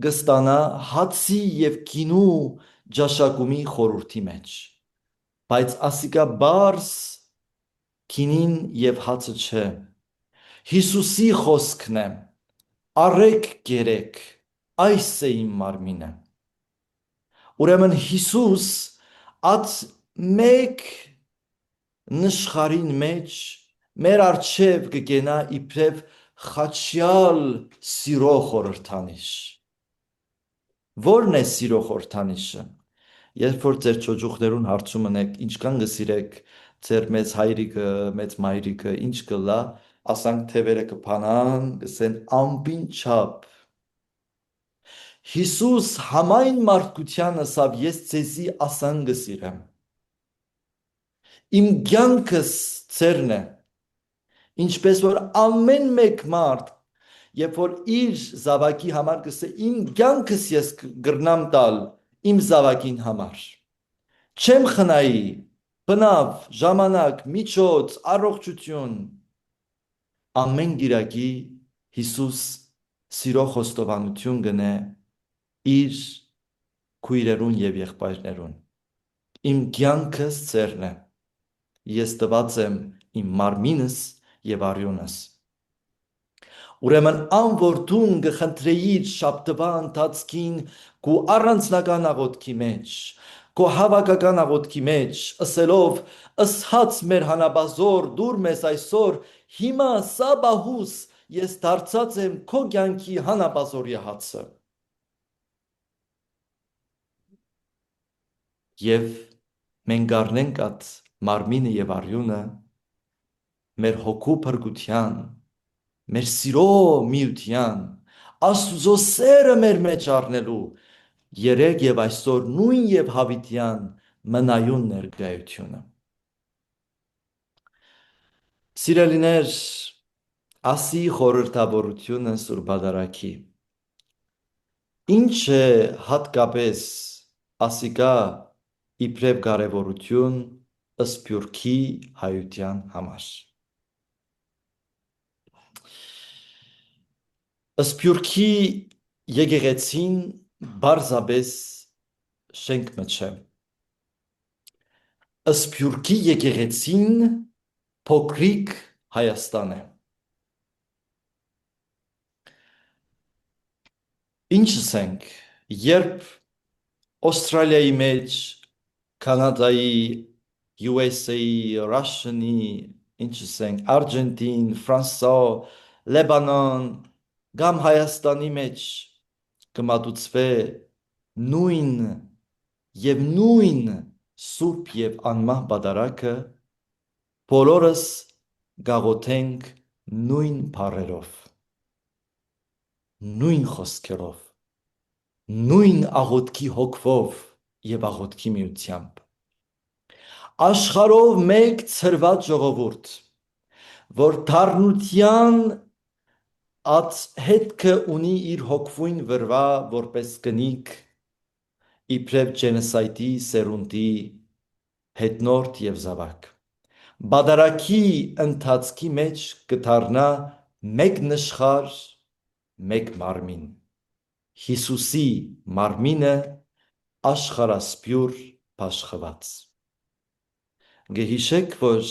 գստանա հացի եւ գինու ճաշակումի խորհրդի մեջ, բայց ասիկա բարձ գինին եւ հացը չէ, Հիսուսի խոսքն է, արեք գերեք, այս է իմ մարմինը։ Ուրեմն Հիսուս at մեկ նշխարին մեջ մեր արջև կգենա իբրև խաչյալ սիրո խորհրդանիշ։ Որն է սիրո խորհրդանիշը։ Երբ որ ձեր ճոճուխներուն հարցում ունեք, ինչքան կսիրեք ձեր մեծ հայրիկը, մեծ մայրիկը, ինչ կլա, ասանք թևերը կփանան, կսեն ամբին չափ։ Հիսուս համայն մարդկությանը սավ ես ձեզի ասան կսիրեմ։ Իմ կյանքս ձերն է, ինչպես որ ամեն մեկ մարդ, երբ որ իր զավակի համար կսե իմ կյանքս ես գրնամ տալ իմ զավակին համար։ Չեմ խնայի, բնավ, ժամանակ, միջոց, առողջություն, ամեն գիրակի Հիսուս սիրո խոստովանություն գնե իր քույրերուն եւ եղբայրներուն։ Իմ կյանքս ձերն է, ես տված եմ իմ մարմինս եւ արյունս։ Ուրեմն անորդուն գխնդրեիր շաբթվա ընթացքին կու առանձնական աղոթքի մեջ, կու հավաքական աղոթքի մեջ, ըսելով ըսհաց մեր հանաբազոր դուր մեզ այսօր, հիմա սա բահուս ես դարձած եմ քո կյանքի հանաբազորի հացը։ Եվ մենք առնենք այդ մարմինը եւ արյունը մեր հոգու փրկության, մեր սիրո միության, Աստուծո սերը մեր մեջ առնելու երեք եւ այսօր նույն եւ հավիտյան մնայուն ներկայությունը։ Սիրելիներ, ասի խորհրդավորությունը Սուրբ Պատարագի։ Ինչ է հատկապես ասիկա իբրև կարևորություն ըսպյուրքի հայության համար։ Ըսպյուրքի եկեղեցին բարձաբես շենքը չէ։ Ըսպյուրքի եկեղեցին փոքրիկ Հայաստան է։ Ինչս ենք, երբ Ավստրալիայի մեջ, Կանադայի, USA-ի, Russian-ի, ինչս ենք, Արգենտին, Ֆրանսա, Լեբանան, կամ Հայաստանի մեջ կմատուցվե նույն սուրբ եւ անմահ պատարագը, բոլորս գաղոթենք նույն բառերով, նույն խոսքերով, նույն աղոթքի հոգվով եւ աղոթքի միությամբ։ Աշխարհով մեկ ծրված ժողովուրդ, որ դառնության at հետքը ունի իր հոգվույն վրվա որպես կնիկ իբրև ջենոսայդի սերունդի հետնորդ եւ զավակ։ Բադարակի ընթացքի մեջ կդառնա մեկ նշխար, մեկ մարմին։ Հիսուսի մարմինը աշխարհասփյուր բաշխված։ Գեհիշեք, որ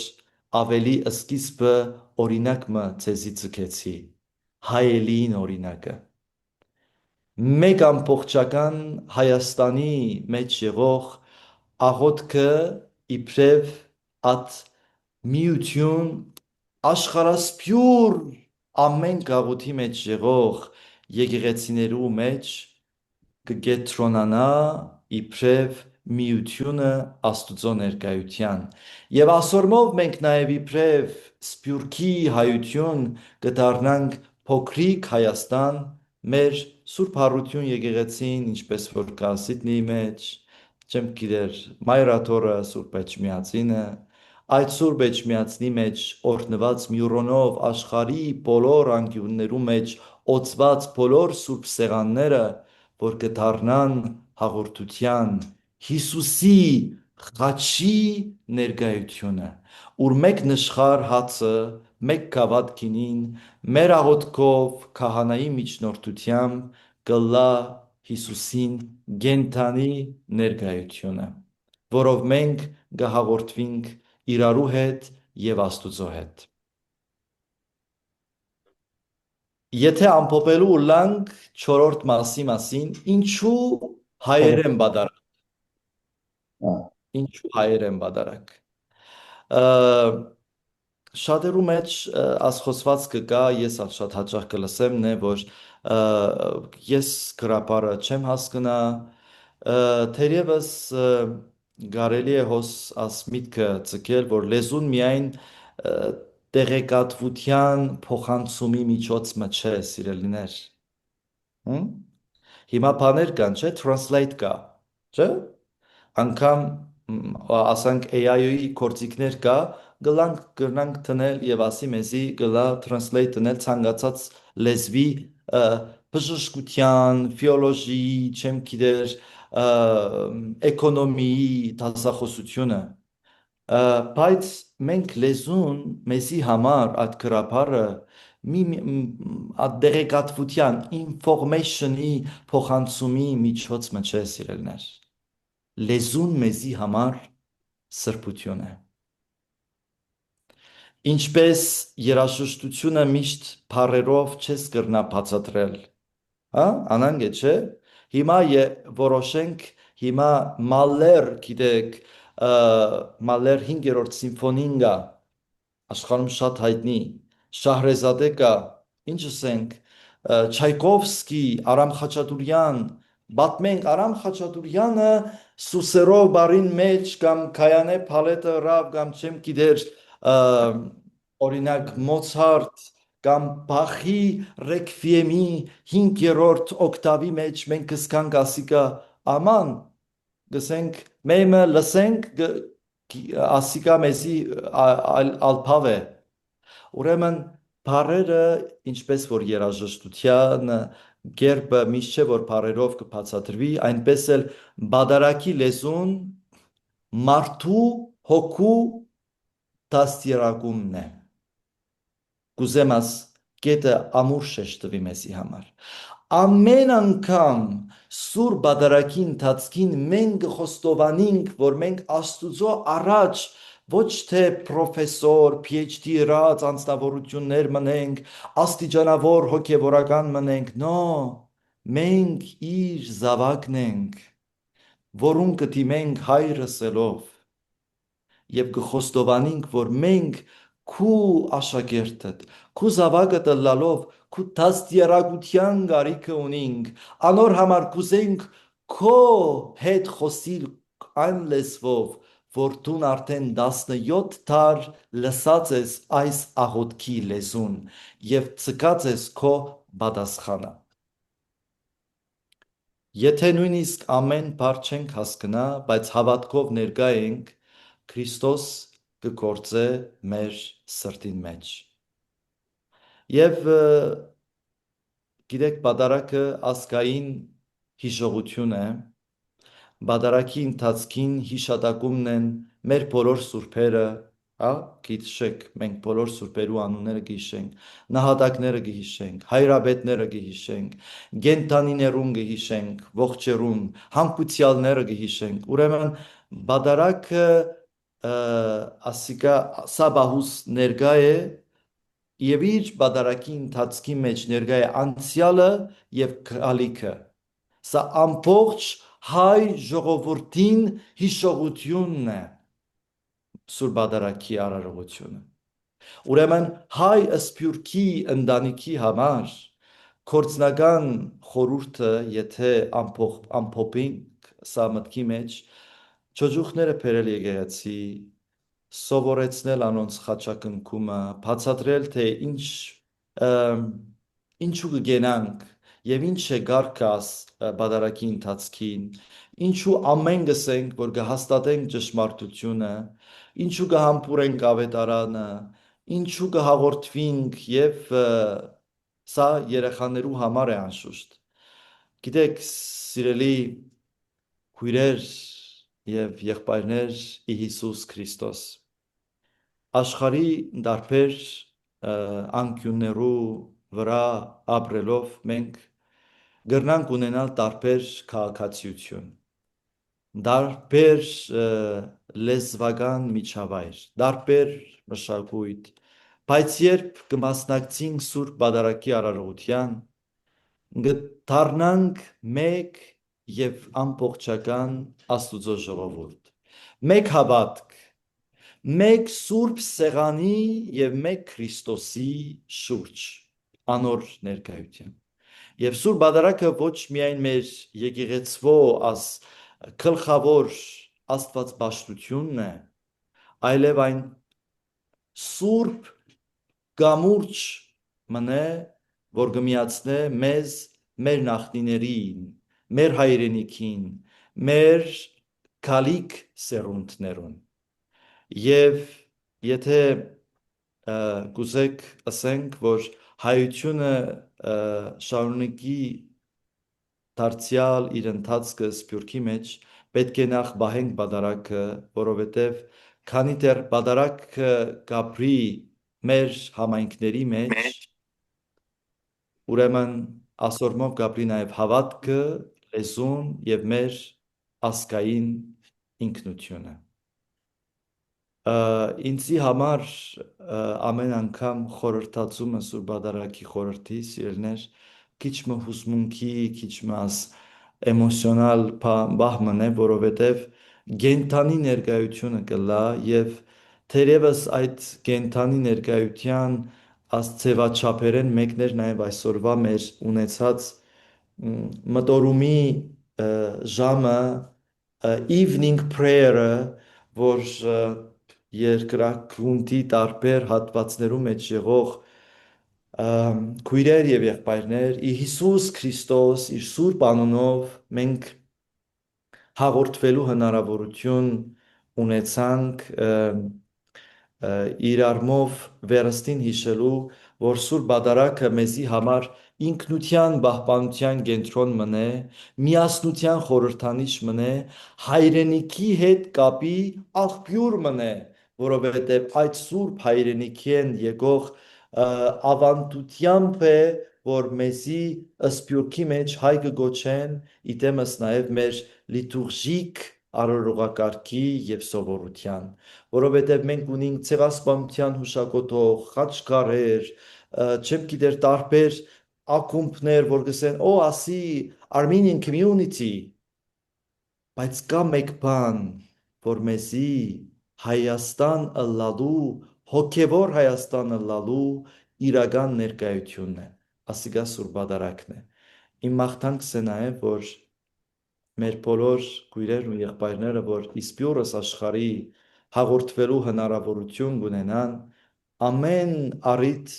ավելի սկիզբը օրինակը ցեզի ցկեցի, հայելին օրինակը։ Մեկ ամբողջական Հայաստանի մեջ եղող աղոթքը իբրև at միություն աշխարհասփյուր ամեն գաղութի մեջ եղող եկեղեցիներու մեջ կգետրոնանա իբրև միությունը Աստուծո ներկայության եւ ասորմով մենք նաեւ իբրև սփյուռքի հայություն կդառնանք փոքրիկ Հայաստան մեր Սուրբ Հարություն եկեղեցին ինչպես որ կա Սիդնեի մեջ չեմ գիտեր Մայրաթորը Սուրբ Էջմիածինը այդ Սուրբ Էջմիածնի մեջ օրհնված մյուրոնով աշխարհի բոլոր անկյուններու մեջ օծված բոլոր սուրբ սեղանները որ կդառնան հաղորդության Հիսուսի խաչի ներկայությունը ուր մեկ նշխար հացը մեկ գավաթ գինին մեր աղոթքով քահանայի միջնորդությամբ կլա Հիսուսին գենթանի ներկայությունը որով մենք կհաղորդվենք իրարու հետ եւ Աստուծո հետ Եթե ամփոփելու ուլանք 4-րդ մասի մասին ինչու հայեր են բադարակ ինչու հայեր են բադարակ շատերու մեջ ասխոսված կգա ես շատ հաճախ կլսեմ նե որ ես գրապարը չեմ հասկնա թերևս գարելի է հոս աս միտքը ցկել որ լեզուն միայն տեղեկատվության փոխանցումի միջոցը չէ սիրելիներ հիմա բաներ կան չէ translate կա չէ անգամ ասանք AI-ի կորցիկներ կա գլանք տնել եւ ասի մեզի գլա translate տնել ցանկացած լեզվի բժշկության, ֆիոլոգիի, չեմ գիտեր, էկոնոմիի դասախոսությունը բայց մենք լեզուն մեզի համար այդ գրաբարը այդ դերեկատվության information-ի փոխանցումի միջոցը չէ սիրելներ լեզուն մեզի համար սրբություն է ինչպես երաժշտությունը միշտ բառերով չես կրնա բացատրել հա անանգ է չէ հիմա որոշենք հիմա մալեր գիտեք մալեր 5-րդ սիմֆոնին կա աշխարհում շատ հայտնի Շահրեզադե կա ինչ ասենք Չայկովսկի Արամ Խաչատուրյան Բատմենք Արամ Խաչատուրյանը սուսերով բարին մեջ կամ Քայանե Փալետը ռավ կամ չեմ գիտեր օրինակ Մոցարտ կամ Բախի ռեկվիեմի 5-րդ օկտավի մեջ մենք կսկանք ասիկա աման գսենք մեմը լսենք ասիկա մեզի ալփավ է ուրեմն բառերը ինչպես որ երաժշտության գերբը միշտ չէ որ բառերով կբացատրվի այնպես էլ բադարակի լեզուն մարդու հոգու դաստիարակումն է կուզեմաս գետը ամուր շեշտվի մեզի համար ամեն անգամ սուր բադարակի ընթացքին մենք խոստովանենք որ մենք Աստուծո առաջ ոչ թե պրոֆեսոր PhD ռած անձնավորություններ մնենք աստիճանավոր հոգևորական մնենք նո մենք իր զավակն ենք որուն կդիմենք հայրսելով եւ կխոստովանենք որ մենք քու աշակերտդ քու զավակդ լալով քու դաստիարակության գարիքը ունենք անոր համար կուզենք քո հետ խոսիլ այն լեզվով որ դու արդեն 17 դար լսած ես այս աղոթքի լեզուն եւ ցկած ես քո պատասխանը Եթե նույնիսկ ամեն բառ չենք հասկնա, բայց հավատքով ներկա ենք, Քրիստոս կգործե մեր սրտին մեջ։ Եվ գիտեք, բադարակը ազգային հիշողություն է, բադարակի ընթացքին հիշատակումն են մեր բոլոր սուրբերը, գիտեք, մենք բոլոր սուրբերու անունները կհիշենք, նահատակները կհիշենք, հայրաբետները կհիշենք, գենտանիներուն կհիշենք, ողջերուն, հանգուցյալները կհիշենք, ուրեմն բադարակը ասիկա սաբահուս ներկա է եւ իր բադարակի ընթացքի մեջ ներկա է անցյալը եւ գալիքը սա ամբողջ հայ ժողովրդին հիշողությունն է Սուրբ Ադարակի արարողությունը։ Ուրեմն հայ սփյուռքի ընտանիքի համար կորցնական խորհուրդը, եթե ամփոփենք սա մտքի մեջ, ճոճուխները բերել եկեղեցի, սովորեցնել անոնց խաչակնկումը, բացատրել թե ինչու կգենանք եւ ինչ է գարկաս բادرակի ընթացքին, ինչու ամեն գսենք, որ կհաստատենք ճշմարտությունը, ինչու կհամբուրենք ավետարանը, ինչու կհաղորդվենք եւ սա երեխաներու համար է անշուշտ։ Գիտեք, սիրելի քույրեր եւ եղբայրներ Հիսուս Քրիստոս աշխարհի դարբեր անկյուններու վրա ապրելով մենք գրնանք ունենալ տարբեր քաղաքացիություն, դարբեր լեզվական միջավայր, դարբեր մշակույթ, բայց երբ կմասնակցենք Սուրբ Պատարագի արարողության, դառնանք մեկ եւ ամբողջական Աստուծո ժողովուրդ, մեկ հավատք, մեկ Սուրբ Սեղանի եւ մեկ Քրիստոսի շուրջ, անոր ներկայության։ Եվ Սուրբ Պատարագը ոչ միայն մեր եկեղեցվո գլխավոր աստվածպաշտությունն է, այլև այն Սուրբ գամուրջ մնե, որ կմիացնե մեզ մեր նախնիներին, մեր հայրենիքին, մեր քալիք սերունդներուն։ Եվ եթե կուզեք ասենք, որ հայությունը շարունակի դարձյալ իր ընթացքը սփյուռքի մեջ, պետք է նախ բահենք Պատարագը, որովհետև քանի դեռ Պատարագը գապրի մեր համայնքների մեջ, ուրեմն ասորմով գապրի նաև հավատքը, լեզուն եւ մեր ազգային ինքնությունը։ Ինձի համար ամեն անգամ խորհրդածումը Սուրբ Պատարագի խորհրդի սիրելներ քիչ մը հուզմունքի, քիչ մը էմոցիոնալ բահման է, որովհետև գենթանի ներկայությունը կլա եւ թերևս այդ գենթանի ներկայության աստծեվաչափերեն մեկներ նաև այսօրվա մեր ունեցած մտորումի ժամը evening prayer-ը, որ երկրակրունտի տարբեր հատվածներու մեջ եղող քույրեր եւ եղբայրներ Հիսուս Քրիստոս իր սուրբ անունով մենք հաղորդվելու հնարավորություն ունեցանք իր արմով վերստին հիշելու, որ Սուրբ Պատարագը մեզի համար ինքնության պահպանության կենտրոն մնե, միասնության խորհրդանիշ մնե, հայրենիքի հետ կապի աղբյուր մնե, որովհետև այդ Սուրբ հայրենիքեն եկող ավանդությամբ է, որ մեզի սփյուռքի մեջ հայ կգոչեն, իդեմս նաև մեր լիտուրգիկ արարողակարգի եւ սովորության, որովհետև մենք ունենք ցեղասպանության հուշակոթող, խաչքարեր, չեմ գիտեր տարբեր ակումբներ, որ գսեն, օ, ասի Armenian community, բայց կա մեկ բան, որ մեզի Հայաստան ըլլալու, հոգևոր Հայաստան ըլլալու իրական ներկայությունն է, ասիկա Սուրբ Պատարագն է։ Իմ մաղթանքս է նաև, որ մեր բոլոր քույրերն ու եղբայրները, որ իսպյուրս աշխարհի հաղորդվելու հնարավորություն ունենան, ամեն առիթ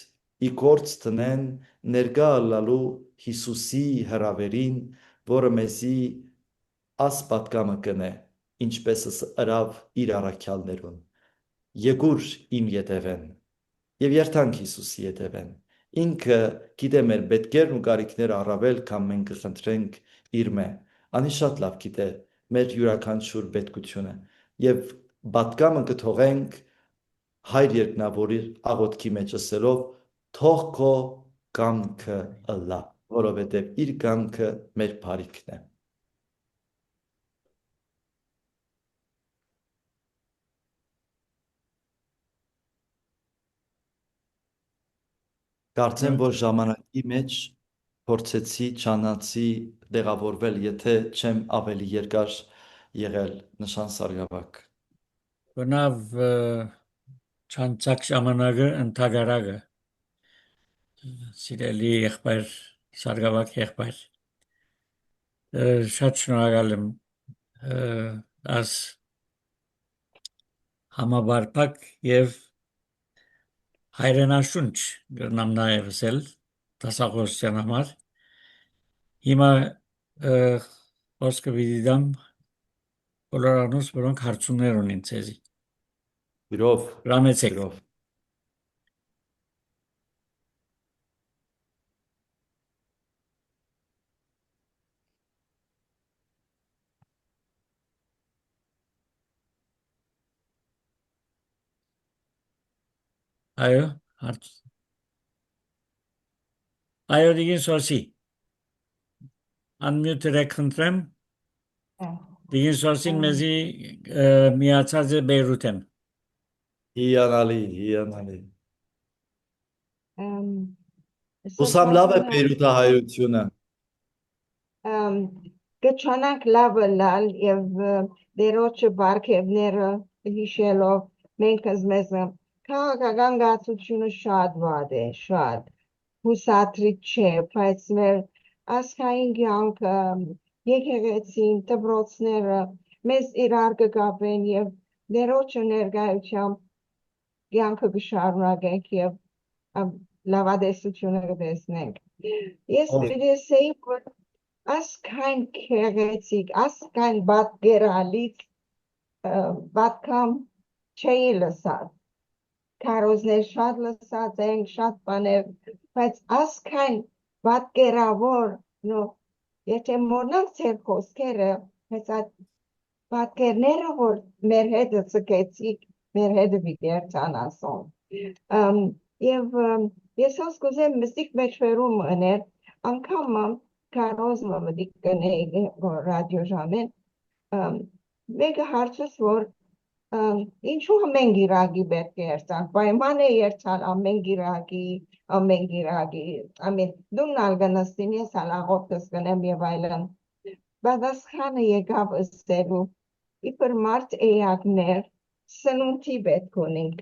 իգործ տնեն ներկա ըլլալու Հիսուսի հրավերին, որը մեզի պատկամը կնե, ինչպես ըրավ իր առաքյալներուն։ Եկուր իմ ետևեն եւ երթանք Հիսուսի ետևեն։ Ինքը գիտե մեր պետքերն ու կարիքները առավել, քան մենք կխնդրենք իր մե։ Անի շատ լավ գիտե մեր յուրաքանչյուր պետքությունը եւ պատկամը կթողենք հայր երկնավորի աղոթքի մեջ ասելով թող քո կամքը ըլլա, որովհետեւ իր կամքը մեր բարիքն է։ Կարծեմ, որ ժամանակի մեջ փորձեցի ճանաչի դեղավորվել, եթե չեմ ավելի երկար եղել նշան սարգսակ։ Բնավ չանցակ ժամանակը ընթագարակը սիրելի եղբայր Սարգսակ եղբայր շատ շնորհակալ եմ աս համաբարփակ եւ հայրենաշունչ գրնամ նաեւ ասել դասախոսության համար հիմա խոսքը պիտի դամ բոլոր անոնց որոնք հարցումներ ունեն ցեզի Գրով, Ռամեցեք գրով։ այո հարց այո դիգին սոսի անմյուտերեք խնդրեմ դիգին սոսին մեզի միացած է Բեյրութեմ Հիանալի։ Ուսամ լավ է Բեյրութահայությունը։ Կչանանք լավը լալ եւ դերոջը բարգևները հիշելով մենք մեզ քաղաքական գացությունը շատ վատ է շատ հուսադրիչ չէ բայց մեր ասկային կյանքը եկեղեցին դպրոցները մեզ իրար կգապեն եւ դերոջը ներկայությամբ կյանքը կշարունակենք եւ լավադեսությունը կտեսնենք ես պիտի որ ասկայն քեղեցիկ, ասկայն բատգերալից բատկամ չէի լսած, կարոզներ շատ լսած են, շատ բաներ, բայց ասկայն բատգերավոր, եթե մորնանք ծեր խոսքերը, բայց այդ բատգերները, որ մեր հետը ծկեցիկ, մեր հետը վիգերցան ասոն, և ես հոս կուզեմ մստիկ մեջվերում ըներ, անգամ Կարոզը մտիկ կնեի ռադիո ժամեն, մեկը հարցուս, որ ինչու ամեն գիրագի պետք է երցանք, պայման է երցան ամեն գիրագի, դուն ալգնստին ես հալաղոտ կսկնեմ և այլն, բադասխանը եկավ ըստելու, իպր մարդ էյակներ սնունթի պետք ունենք,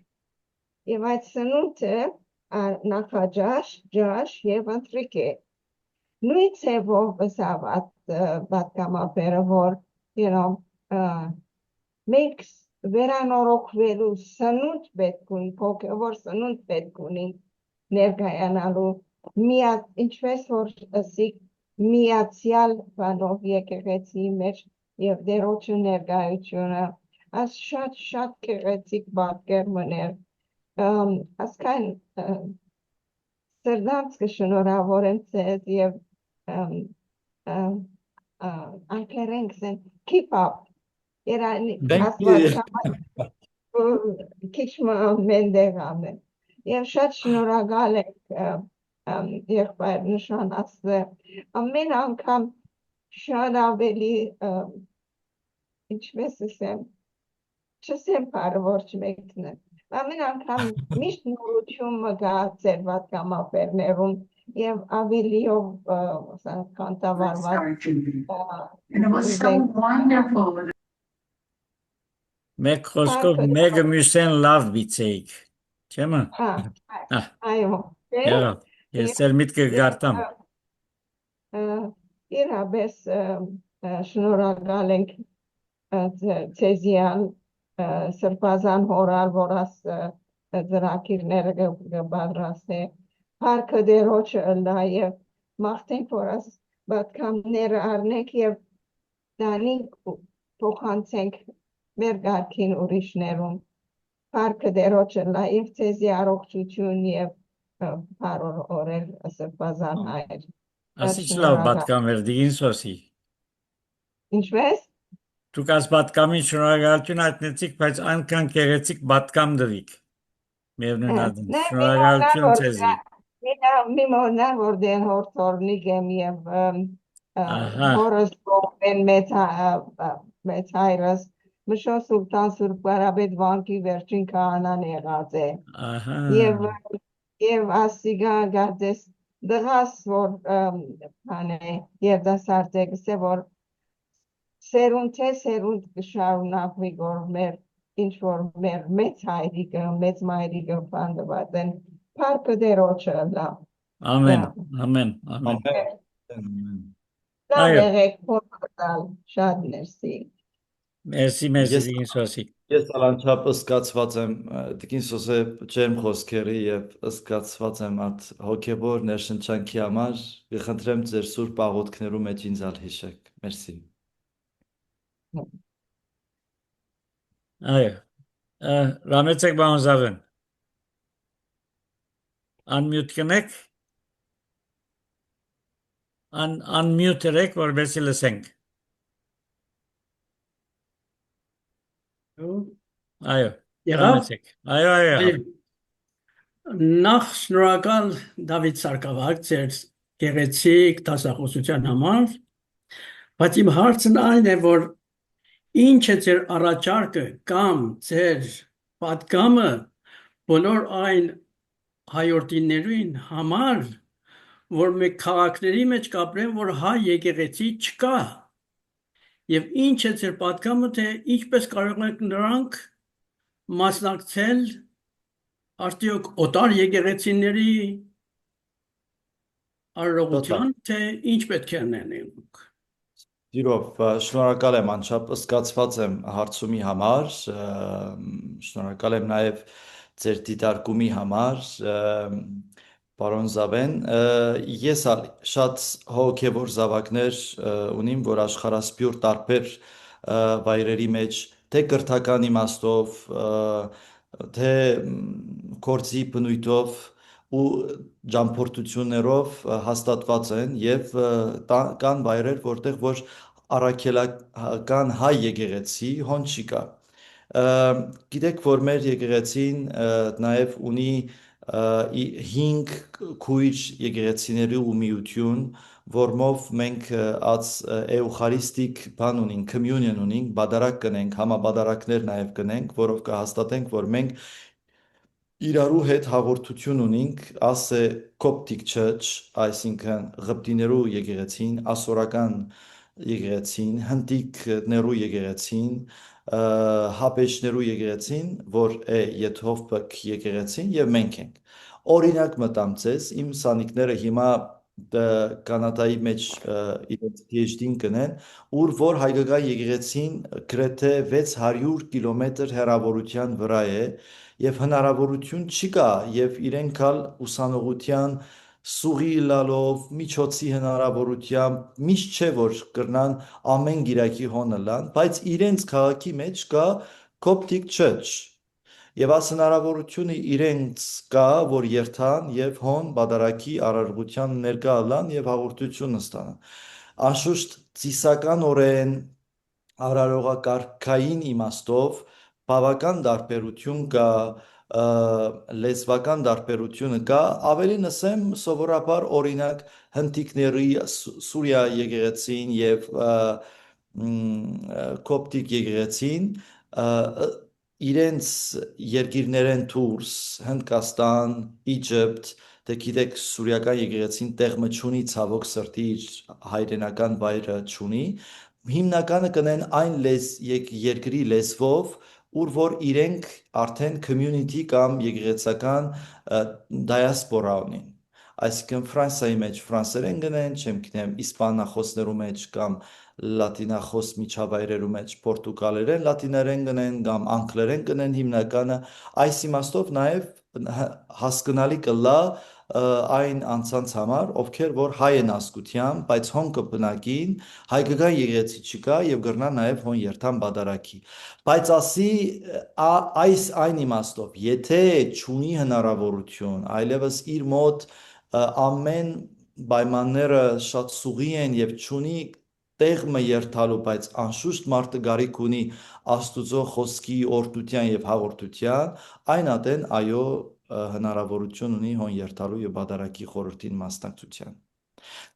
և այդ սնունթը նախաջաշ, ջաշ և ընտրիկ է, նույն ծևով ըսավ բատկամապերը, որ, մենք վերանորոգվելու սնունդ պետք ունի, հոգևոր սնունդ պետք ունի ներկայանալու, ինչպես որ ասիկ միացյալ բանով եկեղեցի մեջ և դերոջը ներկայությունը, աս շատ կեղեցիկ բատկեր մներ, ասկայն սրդանց կշնորհավորեմ ձեզ և անկերենք սեն keep up քիչ մենդեղ ամեն և շատ շնորհակալ եք եղբայր նշան ասը ամեն անգամ շատ ավելի ինչպես ասեմ չսեմ պարը որ չմեկն է ամեն անգամ միշտ նորություն մգա ձեր պատկամապերներում և ավելիով կանտավարված And it was so wonderful. մեկ խոսքով մեկը մյուսեն լավ բիցեիք չեմը այո ես էլ միտքը գարտամ իրապես շնորհակալ ենք ցեզիան սրբազան հորալ որաս ծրագիրները կբادرացնե парքը դերոջը լայև մաղթենք որաս բատկամները առնենք եւ դանենք փոխանցենք մեր գարքին ուրիշներուն парքը դերոջը լայև ցեզի առողջություն եւ բարոր օրեր սրբազան հայր ասիչ լավ բատկամեր դին սոսի ինչպես դուք աս բատկամին շնորհակալություն հայտնեցիք բայց այնքան գեղեցիկ բատկամ դվիք միևնույն adın շնորհակալություն ցեզի մի մոնար որ դեն հորթորնիկ եմ եւ հորս բողեն մեծ հայրս մշո սուլտան սուրբ Կարապետ վանքի վերջին քահանան եղած է եւ ասիգա գարդես դղաս որ բանը երդասարդը գսե որ սերունդ կշարունակվի որ մեր ինչ որ մեր մեծ հայրիկը, մեծ մայրիկը բանդված են, փառքը դերոջը լավ։ Ամեն, ամեն, ամեն։ Լավ Այո, եղեք փոխալ, շատ մերսի։ մերսի, մերսի, դին սոսի։ Ես անչափ ըսկացված եմ Տիկին Սոսե ջերմ խոսքերի եւ ըսկացված եմ այդ հոգեբոր ներշնչանքի համար։ Կխնդրեմ ձեր սուրբ աղոթքներու մեջ ինձ ալ հիշեք։ Մերսի։ Այո, լամեցեք բան զավեն։ Unmute կնեք, unmute երեք, որբեսի լսենք։ Այո, Եղավ։ լամեցեք։ Այո, այո, Այո։ Նախ շնորհակալ Դավիթ Սարգսակ ձեր գեղեցիկ դասախոսության համար, բայց իմ հարցն այն է, որ ինչ է ձեր առաջարկը կամ ձեր պատգամը բոլոր այն հայորդիներին համար, որ մեկ քաղաքների մեջ կապրեն, որ հայ եկեղեցի չկա, եւ ինչ է ձեր պատգամը, թե ինչպես կարող են նրանք մասնակցել արդյոք օտար եկեղեցիների արարողության, թե ինչ պետք է անենք։ Իրոք, շնորհակալ եմ անչափ ըսկացված եմ հարցումի համար, շնորհակալ եմ նաև ձեր դիտարկումի համար, պարոն Զավեն, ես շատ հոգևոր զավակներ ունիմ, որ աշխարհասփյուռ տարբեր վայրերի մեջ թե կրթական իմաստով, թե կորձի բնույթով ու ճամփորդություններով հաստատված են եւ կան վայրեր, որտեղ որ առաքելական հայ եկեղեցի հոն չի կա։ Գիտեք, որ մեր եկեղեցին նաև ունի 5 քույր եկեղեցիների ու միություն, որմով մենք ած էուխարիստիկ բան ունենք, communion ունենք, բադարակ կնենք, համաբադարակներ նաև կնենք, որով կհաստատենք, որ մենք իրարու հետ հաղորդություն ունենք, ասե Coptic Church, այսինքն ղպտիներու եկեղեցին, ասորական եկեղեցին, հնդիկներու եկեղեցին, հապեջներու եկեղեցին, որ է Եթովպակ եկեղեցին եւ մենք ենք։ Օրինակ մտամ ձեզ, իմ սանիկները հիմա Կանադայի մեջ իրենց PhD-ին կնեն, ուր որ հայկական եկեղեցին գրեթե 600 կիլոմետր հեռավորության վրա է եւ հնարավորություն չկա եւ իրենք ալ ուսանողության սուղի լալով միջոցի հնարավորությամբ միշտ չէ որ կրնան ամեն գիրակի հոնը լան, բայց իրենց քաղաքի մեջ կա Coptic Church եւ աս հնարավորությունը իրենց կա որ երթան եւ հոն բادرակի արարողության ներկա լան եւ հաղորդություն ստանան անշուշտ ծիսականորեն արարողակարգային իմաստով բավական դարբերություն կա լեզվական դարբերությունը կա ավելի նսեմ սովորաբար օրինակ հնդիկների Սուրիա եկեղեցին եւ կոպտիկ եկեղեցին իրենց երկիրներեն դուրս Հնդկաստան, Իջիպտ, դե գիտեք Սուրիական եկեղեցին տեղը չունի ցավոք սրտի հայրենական վայրը չունի հիմնականը կնեն այն երկրի լեզվով ուր որ իրենք արդեն community կամ եկեղեցական դիասպորա ունին այսինքն Ֆրանսիայի մեջ ֆրանսերեն գնեն, չեմ գիտեմ իսպանախոսներու մեջ կամ լատինախոս միջավայրերու մեջ պորտուգալերեն, լատիներեն գնեն կամ անգլերեն գնեն հիմնականը այս իմաստով նաև հասկանալի կլա այն անցանց համար, ովքեր որ հայ են ազգությամբ, բայց հոն կբնակին, հայկական եկեղեցի չկա եւ գրնա նաև հոն երթան բادرակի։ Բայց ասի այս այն իմաստով, եթե չունի հնարավորություն, այլևս իր մոտ ամեն պայմանները շատ սուղի են եւ չունի տեղը երթալու, բայց անշուշտ մարդը գարիք ունի Աստուծո խոսքի օրդության եւ հաղորդության, այն ատեն այո հնարավորություն ունի հոն երթալու եւ բادرակի խորհրդին մասնակցության։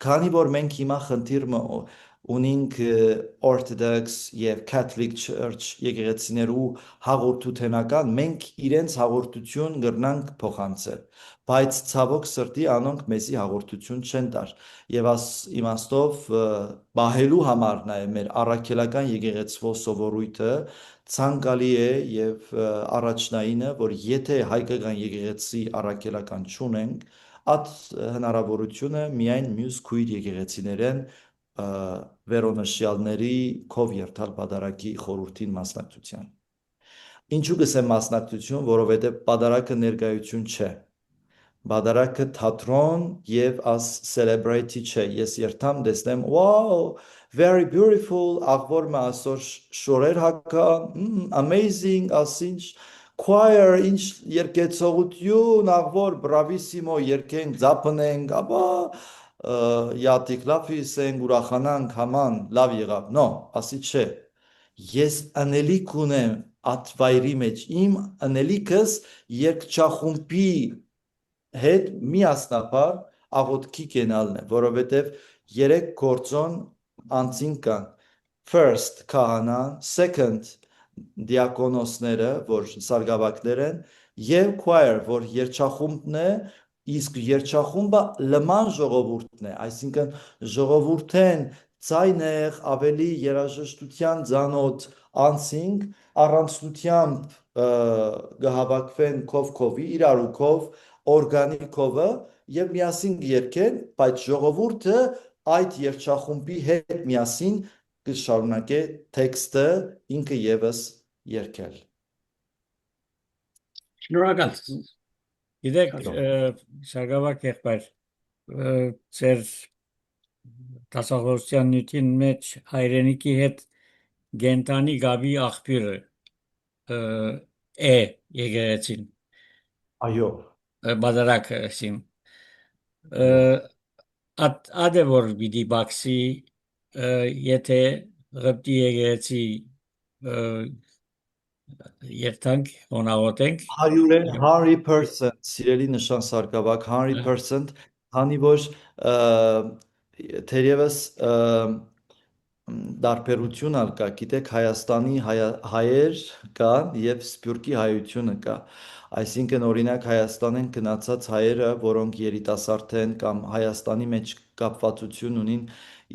Քանի որ մենք հիմա խնդիրը ունինք Orthodox եւ Catholic Church եկեղեցիներու հաղորդութենական մենք իրենց հաղորդություն գրնանք փոխանցել բայց ցավոք սրտի անոնք մեզի հաղորդություն չեն տար եւ աս իմաստով բահելու համար նաեւ մեր առաքելական եկեղեցվո սովորույթը ցանկալի է եւ առաջնայինը որ եթե հայկական եկեղեցի առաքելական չունենք այդ հնարավորությունը միայն մյուս քույր եկեղեցիներեն վերոնշյալների քով երթալ պատարակի խորհրդին մասնակցության։ Ինչու գսեմ մասնակցություն, որովհետև պատարակը ներկայություն չէ։ Պատարակը թատրոն եւ as celebrity չէ։ Ես երթամ տեսնեմ, wow, very beautiful, աղվոր մը ասոր շորեր հակա, amazing, ասինչ choir, ինչ երկեցողություն, աղվոր bravissimo երկենք, ձապնենք, ապա յատիկ լավ իսենք, ուրախանանք, haman, լավ եղավ, no, ասի չէ, ես անելիք ունեմ at վայրի մեջ, իմ անելիքս երկչախումբի հետ միասնապար աղոտքի կենալն է, որովհետև երեք գործոն անցին կան, first քահանան, second դիակոնոսները, որ սարգավակներ են, եւ choir, որ երջախումբն է, իսկ երջախումբը լման ժողովուրդն է, այսինքն ժողովուրդեն ցայնեղ ավելի երաժշտության ցանոթ անցինք առանցնությամբ գահավաքվեն կովի իրարուքով օրգանիկովը եւ միասին երկեն, բայց ժողովուրդը այդ երջախումբի հետ միասին կշարունակե տեքստը ինքը եւս երկել։ Շնորհակալ։ Գիտեք, Սարգսակ եղբայր, ձեր դասախոսության նյութին մեջ հայրենիքի հետ գենտանի գաբի աղբյուրը է եկեղեցին, Այո, բادرակը սին, ադե որ բիդի բաքսի, եթե ғպտի եկեղեցի երթանք, հոնաղոտենք, 100% սիրելի նշան սարկավակ 100% քանի որ թերևս դարբերություն ալ կա, գիտեք Հայաստանի հայեր կան եւ Սփյուռքի հայությունը կա։ Այսինքն օրինակ Հայաստանեն գնացած հայերը, որոնք երիտասարդ են կամ Հայաստանի մեջ կապվածություն ունին,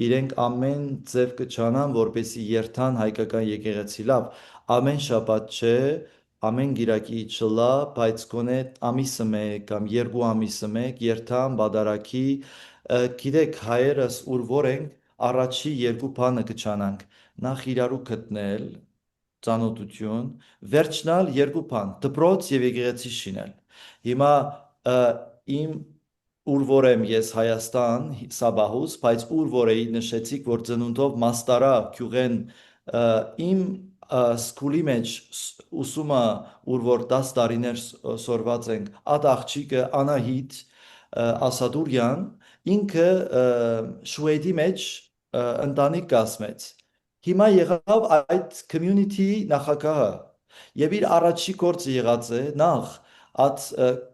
իրենք ամեն ձև կչանան, որպեսի երթան հայկական եկեղեցի լավ, ամեն շաբաթ չէ, ամեն գիրակի չլա, բայց գոնե ամիսը մեկ կամ երկու ամիսը մեկ երթան բադարակի, գիտեք հայերս ուր որ ենք առաջի երկու բանը կչանանք, նախ իրարու գտնել ծանոթություն, վերջնալ երկու բան, դպրոց եւ եկեղեցի շինել։ Հիմա իմ ուր որ եմ ես Հայաստան, Սաբահուս, բայց ուր որ էի նշեցիք, որ ծնունդով մաստարա գյուղեն իմ սկուլի մեջ ուսումը ուր որ 10 տարիներ սորված ենք, ատ աղջիկը Անահիտ Ասադուրյան, ինքը Շուեդի մեջ ընտանիք կազմեց։ Հիմա եղավ այդ community նախագահը եւ իր առաջի գործը եղած է նախ at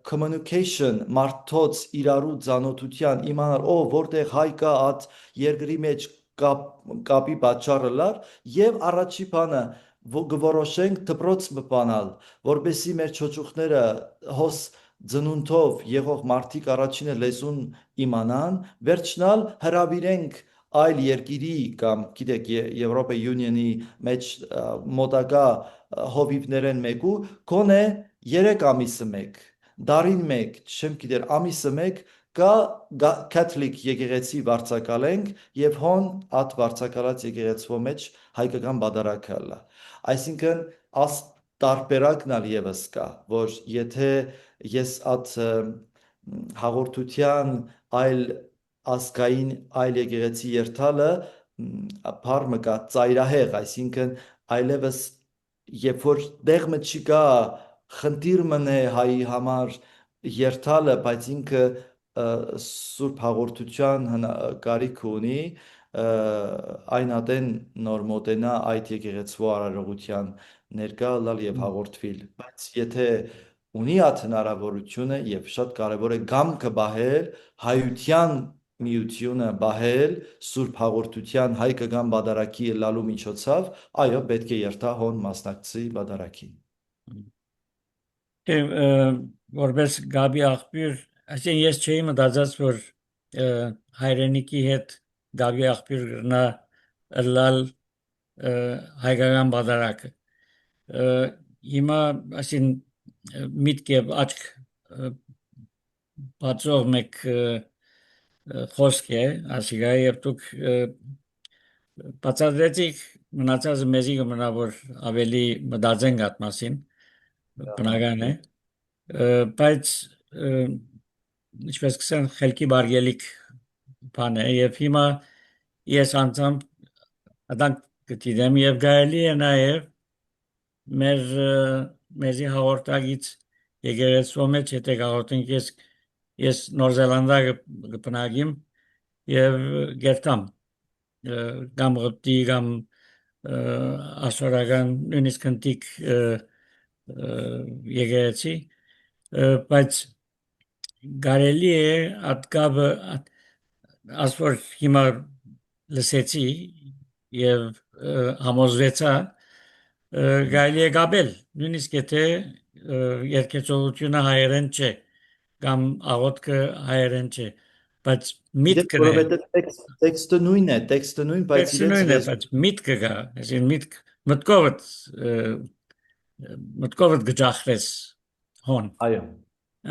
communication մարդոց իրարու ծանոթության իմանալ որտեղ հայ կա at երկրի մեջ կապի պատճառը լար եւ առաջի բանը գորոշենք դպրոց մպանալ որբեսի մեր չոճուխները հոս ծնունդով եղող մարդիկ առաջինը լեզուն իմանան վերջնալ հրավիրենք այլ երկիրի կամ գիտեք Եվրոպա Union-ի մեջ մոտակա հովիվներեն մեկու կոնե 3 ամիսը մեկ դարին մեկ չեմ գիտեր ամիսը մեկ կա կաթոլիկ եկեղեցի վարձակալենք եւ հոն at վարձակալած եկեղեցվո մեջ հայկական բادرակը լա այսինքն աս տարբերակն ալ եւս կա որ եթե ես at հաղորդության այլ ասկային այլ եկեղեցի երթալը բառը կա ծայրահեղ այսինքն այլևս երբ որ դեղը չկա խնդիր մնե հայի համար երթալը բայց ինքը սուրբ հաղորդության կարիք ունի այն ատեն նոր մոտենա այդ եկեղեցվո արարողության ներկա լալ եւ հաղորդվիլ բայց եթե ունի այդ հնարավորությունը եւ շատ կարեւոր է գամքը բահել հայության միությունը բահել Սուրբ հաղորդության հայկական բադարակի լալու միջոցով, այո, պետք է երթա հոն մասնակցի բադարակին։ Որպես Գաբի աղբյուր, այսինքն ես չէի մտածած, որ հայրենիքի հետ Գաբի աղբյուր գրնա լալ հայկական բادرակը։ Հիմա այսինքն միտք եւ աչք բացող մեկ խոսք է, ասիգա եւ դուք բացատրեցիք մնացածը մեզի կմնա որ ավելի մտածենք այդ մասին, բնական է, բայց ինչպես կսեն խելքի բարգելիք բան է եւ հիմա ես անցամ Adank գտիդեմ եւ գալի է նաեւ մեզի հաղորդագից եկեղեցու մեջ եթե հաղորդենք ես Նոր Զելանդա կպնագիմ եւ գերտամ գամ գտի գամ ասորական նույնիսկ ընտիկ եկեղեցի բայց գարելի է ատկաբը ասոր հիմա լսեցի եւ համոզվեցա գալի է գաբել նույնիսկ եթե երկեցողությունը հայերեն չէ կամ աղոթքը հայերեն չէ բայց միտքը տեքստը նույն է տեքստը նույն բայց իրենց միտքը գա այսին մտքովդ գճախրես հոն այո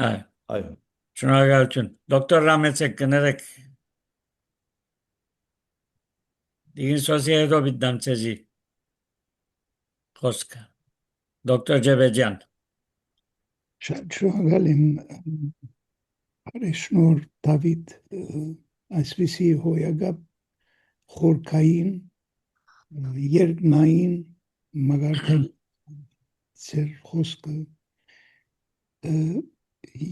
այո շնորհակալություն դոկտոր Ռամեցեք կներեք Digin sosyedo biddam tezi. Խոսքը Դոկտոր Ջեբեջյան Շնորհակալ եմ Արեշնոր Դավիթ այսպիսի հոյագապ խորքային երկնային մագարտել ծեր խոսքը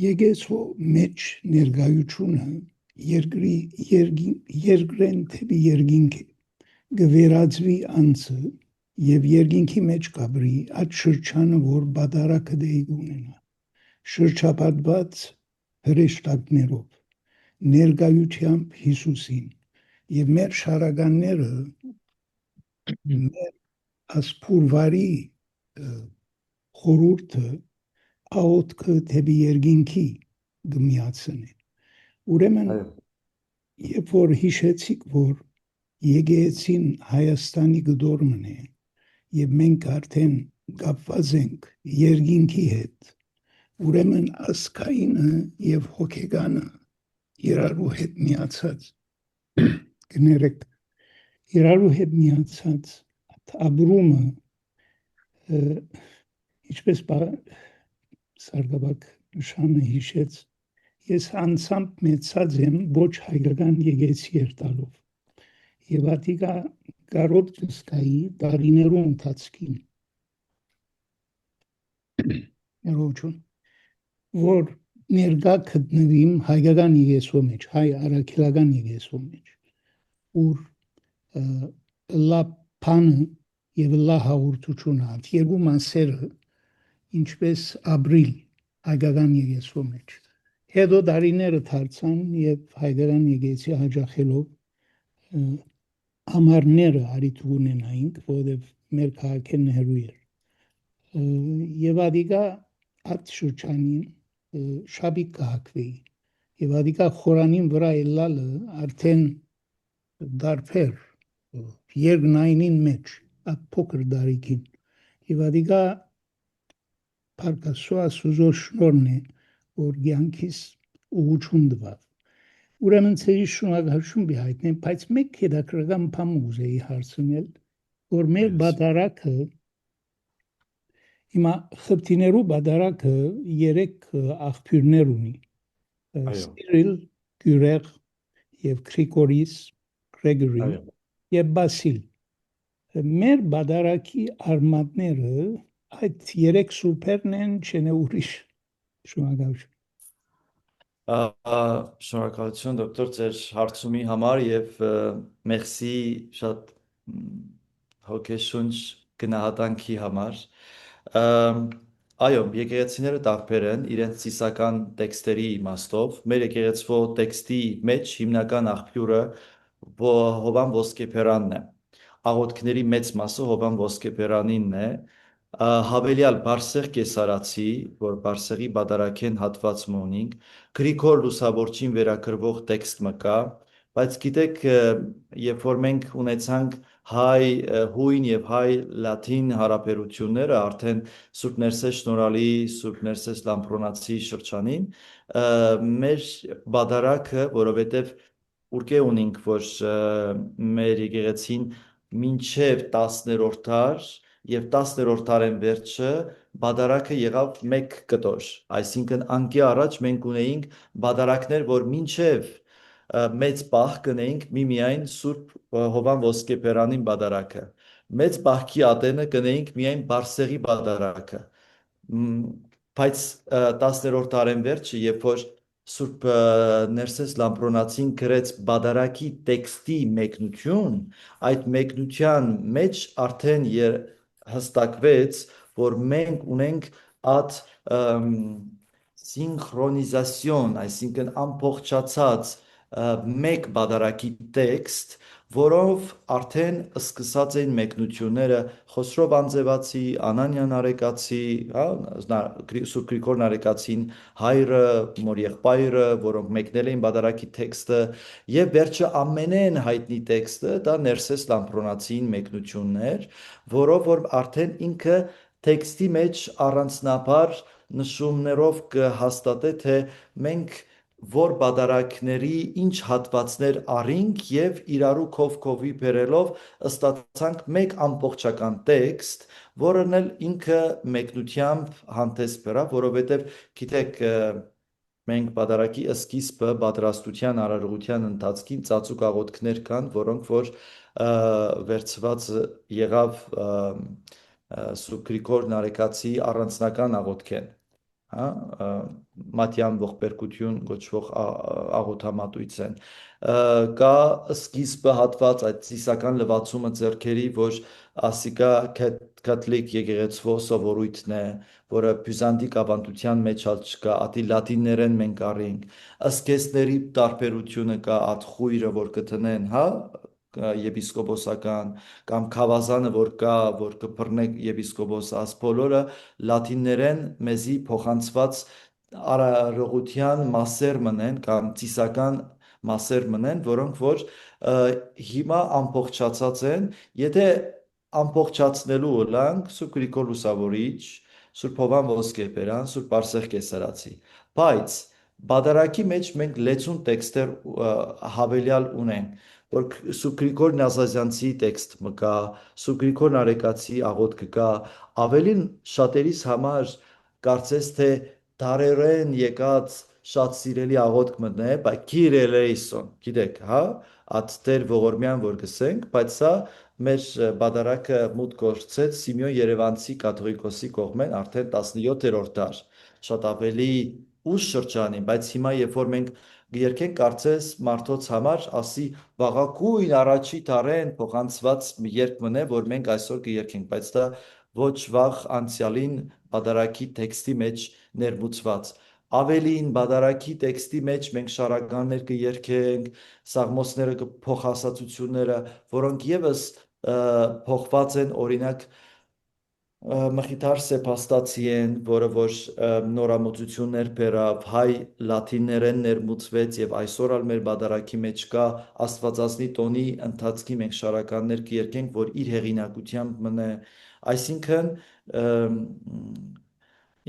եկեցու մեջ ներգայությունը երկրեն թեպի երկինք գվերածվի անցը եւ երկինքի մեջ կաբրի այդ շրջանը որ բادرակը դեի ունենա շրջապատված հրեշտակներով ներգայությամբ Հիսուսին եւ մեր շարականները մեր ասփուրվարի խորուրդը աոտքը թեպի երկինքի գմիացնեն ուրեմն երբ որ հիշեցիք որ Եկեղեցին Հայաստանի գդորմն է եւ մենք արդեն կապված ենք երկինքի հետ ուրեմն ասկայինը եւ հոգեգանը իրարու հետ միացած կներեք իրարու հետ միացած ապրումը ինչպես Սարգսակ նշանը հիշեց ես անցամբ մեծած եմ ոչ հայկական եկեղեցի երթալով Եվ ատիկա կարոտ կսկայի տարիներու ընթացքին ներողություն որ ներգա գտնվիմ հայկական եկեղեցու մեջ հայ արաքելական եկեղեցու մեջ ուր լապանը եւ լա հաղորդությունը երկու մասերը ինչպես ապրիլ հայկական եկեղեցու մեջ հետո տարիները դարձան եւ հայկական եկեղեցի հաջախելով Ամառները արիթ ունենայինք, որովհետև մեր քաղաքն հեռու էր։ Եվ ադիկա այդ շրջանին շաբիկ կհակվեի։ Եվ ադիկա խորանին վրա ելալը արդեն դարբեր երկնայինին մեջ, այդ փոքր դարիքին։ Եվ ադիկա պարկասուա սուզոր շնորն է, որ գյանքիս ուղություն դվավ։ Ուրեմն ցեի շնորհակալություն բիհայտնեմ, բայց մեկ հետաքրքրական բան ուզեի հարցնել, որ մեր բادرակը հիմա խփտիներու բادرակը 3 աղբյուրներ ունի։ Սիրիլ, Գյուրեղ եւ Գրիգորիս, Գրեգորի եւ Բասիլ։ Մեր բادرակի արմատները այդ 3 սուպերն են, չեն ուրիշ։ Շնորհակալություն։ Շնորհակալություն դոկտոր ձեր հարցումի համար եւ մերսի շատ հոգեշունչ գնահատանքի համար Այո, եկեղեցիները տարբեր են իրենց ծիսական տեքստերի իմաստով։ Մեր եկեղեցվո տեքստի մեջ հիմնական աղբյուրը Հովան Ոսկեփերանն է։ Աղոթքների մեծ մասը Հովան Ոսկեփերանինն է։ Հավելյալ Բարսեղ Կեսարացի, որ Բարսեղի բադարակեն հատված մոնինք, Գրիգոր Լուսավորչին վերագրվող տեքստ մը կա, բայց գիտեք, երբ որ մենք ունեցանք հայ հույն եւ հայ լատին հարաբերությունները արդեն Սուրբ Ներսես Շնորհալի, Սուրբ Ներսես Լամփրոնացի շրջանին, մեր բադարակը, որովհետեւ ուրկե ունենք, որ մեր եկեղեցին մինչև 10-րդ դար եւ 10-րդ դարեն վերջը բադարակը եղավ 1 կտոր, այսինքն անկի առաջ մենք ունեինք բադարակներ, որ մինչև մեծ պահ կնեինք միմիայն Սուրբ Հովան Ոսկեփերանին բադարակը, մեծ պահքի ատենը կնեինք միայն Բարսեղի բադարակը, բայց 10-րդ դարեն վերջը, երբ որ Սուրբ Ներսես Լամփրոնացին գրեց բադարակի տեքստի մեկնություն, այդ մեկնության մեջ արդեն հստակվեց, որ մենք ունենք այդ սինխրոնիզացիոն, այսինքն ամբողջացած մեկ բադարակի տեքստ, որով արդեն սկսած են մեկնությունները Խոսրով Անձևացի, Անանյան Արեկացի, Սուրբ Գրիգոր Նարեկացին հայրը, մոր եղբայրը, որոնք մեկնել էին բադարակի տեքստը, եւ վերջը ամենեն հայտնի տեքստը դա Ներսես Լամփրոնացին մեկնություններ, որով որ արդեն ինքը տեքստի մեջ առանձնաբար նշումներով կհաստատե, թե մենք որ բադարակների ինչ հատվածներ առինք եւ իրարու քովի բերելով ստացանք մեկ ամբողջական տեքստ, որն էլ ինքը մեկնությամբ հանդես բերավ, որովհետեւ գիտեք մենք բադարակի սկիզբը պատրաստության արարողության ընթացքին ծածուկ աղոթքներ կան, որոնք որ վերցված եղավ Սուրբ Գրիգոր Նարեկացի առանձնական աղոթքեն, հա, մատյան ողբերգություն գոչվող աղոթամատույց են, կա սկիզբը հատված այդ ծիսական լվացումը ձեռքերի, որ ասիկա կաթոլիկ եկեղեցվո սովորույթն է, որը բյուզանդիկ ավանդության մեջ չկա, ատի լատիներեն մենք առինք, ըսկեսների տարբերությունը կա այդ խույրը, որ կտնեն, հա, եպիսկոպոսական կամ խավազանը որ կա, որ կբռնե եպիսկոպոս, աս բոլորը լատիներեն մեզի փոխանցված արարողության մասեր մնեն կամ ծիսական մասեր մնեն, որոնք որ հիմա ամբողջացած են, եթե ամբողջացնելու ըլանք Սուրբ Գրիգոր Լուսավորիչ, Սուրբ Հովան Ոսկեփերան, Սուրբ Բարսեղ Կեսարացի, բայց բադարակի մեջ մենք լեցուն տեքստեր հավելյալ ունենք, որ Սուրբ Գրիգոր Նազազյանցի տեքստ մկա, Սուրբ Գրիգոր Նարեկացի աղոթքը կա, ավելին շատերիս համար կարծես թե դարերեն եկած շատ սիրելի աղոթք մտնե, բայց Քիրելեյսոն, գիտեք, հա, այդ Տեր ողորմյան որ գսենք, բայց սա մեր բադարակը մուտք գործեց Սիմեոն Երևանցի կաթողիկոսի կողմեն արդեն 17-րդ դար, շատ ավելի ուշ շրջանին, բայց հիմա երբ որ մենք երկենք կարծես մարդոց համար ասի վաղակույն առաջի դարեն փոխանցված երկ մնե, որ մենք այսօր կերքենք, բայց դա ոչ վաղ անցյալին բադարակի տեքստի մեջ ներմուծված ավելին բադարակի տեքստի մեջ մենք շարականներ կերքենք, սաղմոսները փոխհասացությունները, որոնք եւս փոխված են օրինակ Մխիթար Սեփաստացիեն, որը որ նորամուծություններ բերավ, հայ լատիներեն ներմուծվեց եւ այսօր ալ մեր բադարակի մեջ կա Աստվածածնի տոնի ընթացքի մենք շարականներ կերքենք, որ իր հեղինակությամբ մնե, այսինքն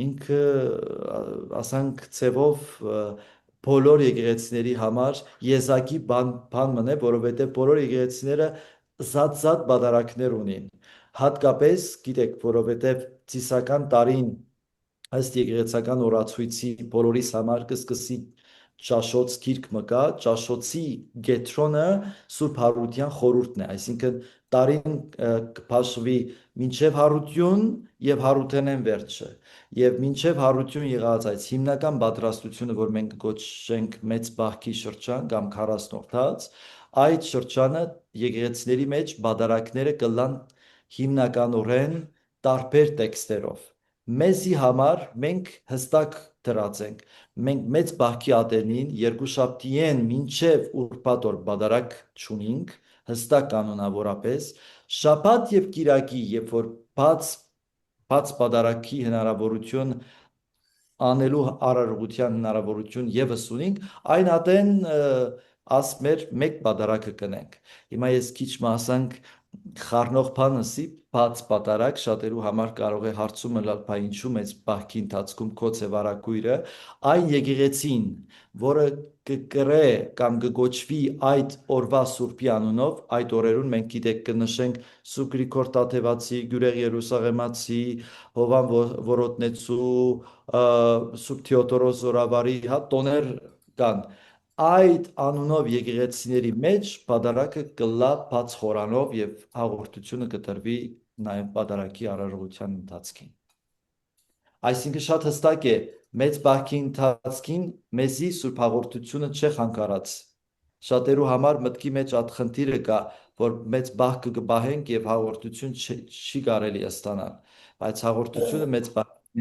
ինքը ասանք ցևով բոլոր եկեղեցիների համար եզակի բան մնե, որովհետեւ բոլոր եկեղեցիները զատ բադարակներ ունին, հատկապես գիտեք, որովհետեւ ծիսական տարին ըստ եկեղեցական օրացույցի բոլորիս համար կսկսի ճաշոց գիրք մկա, ճաշոցի գետրոնը Սուրբ Հարության խորհուրդն է, այսինքն տարին կփաշվի մինչև հարություն եւ հարութենեն վերջը, եւ մինչև հարություն եղած այս հիմնական պատրաստությունը, որ մենք կոչենք մեծ բախքի շրջան կամ 40-րդ, այդ շրջանը եկեղեցիների մեջ բադարակները կլան հիմնականորեն տարբեր տեքստերով, մեզի համար մենք հստակ դրած ենք մենք մեծ բախքի ատենին երկուշաբթիեն մինչև ուրբաթ օր բադարակ չունինք հստակ կանոնավորապես շաբաթ եւ կիրակի երբ որ բաց բադարակի հնարավորություն անելու արարողության հնարավորություն եւս ունենք այն ատեն ասմեր մեկ բադարակը կնենք հիմա ես քիչ մասանք խառնող բանսի բաց պատարակ շատերու համար կարող է հարցում լալ բա ինչու մեծ բախքի ընթացքում կոց է վարակույրը այն եկեղեցին որը կկրե կամ կգոչվի այդ օրվա սուրբի անունով այդ օրերուն մենք գիտեք կնշենք Սուրբ Գրիգոր Տաթևացի, Գյուրեղ Երուսաղեմացի, Հովան Որոտնեցու, Սուրբ Թեոդորոս Զորավարի, հա տոներ կան այդ անունով եկեղեցիների մեջ պատարակը կլա բաց խորանով եւ հաղորդությունը կտրվի նաեւ պատարակի արարողության ընթացքին այսինքն շատ հստակ է մեծ բախքի ընթացքին մեզի սուրբ հաղորդությունը չէ խանգարած շատերու համար մտքի մեջ այդ խնդիրը կա որ մեծ բախքը կբահենք եւ հաղորդություն չի կարելի ստանալ բայց հաղորդությունը մեծ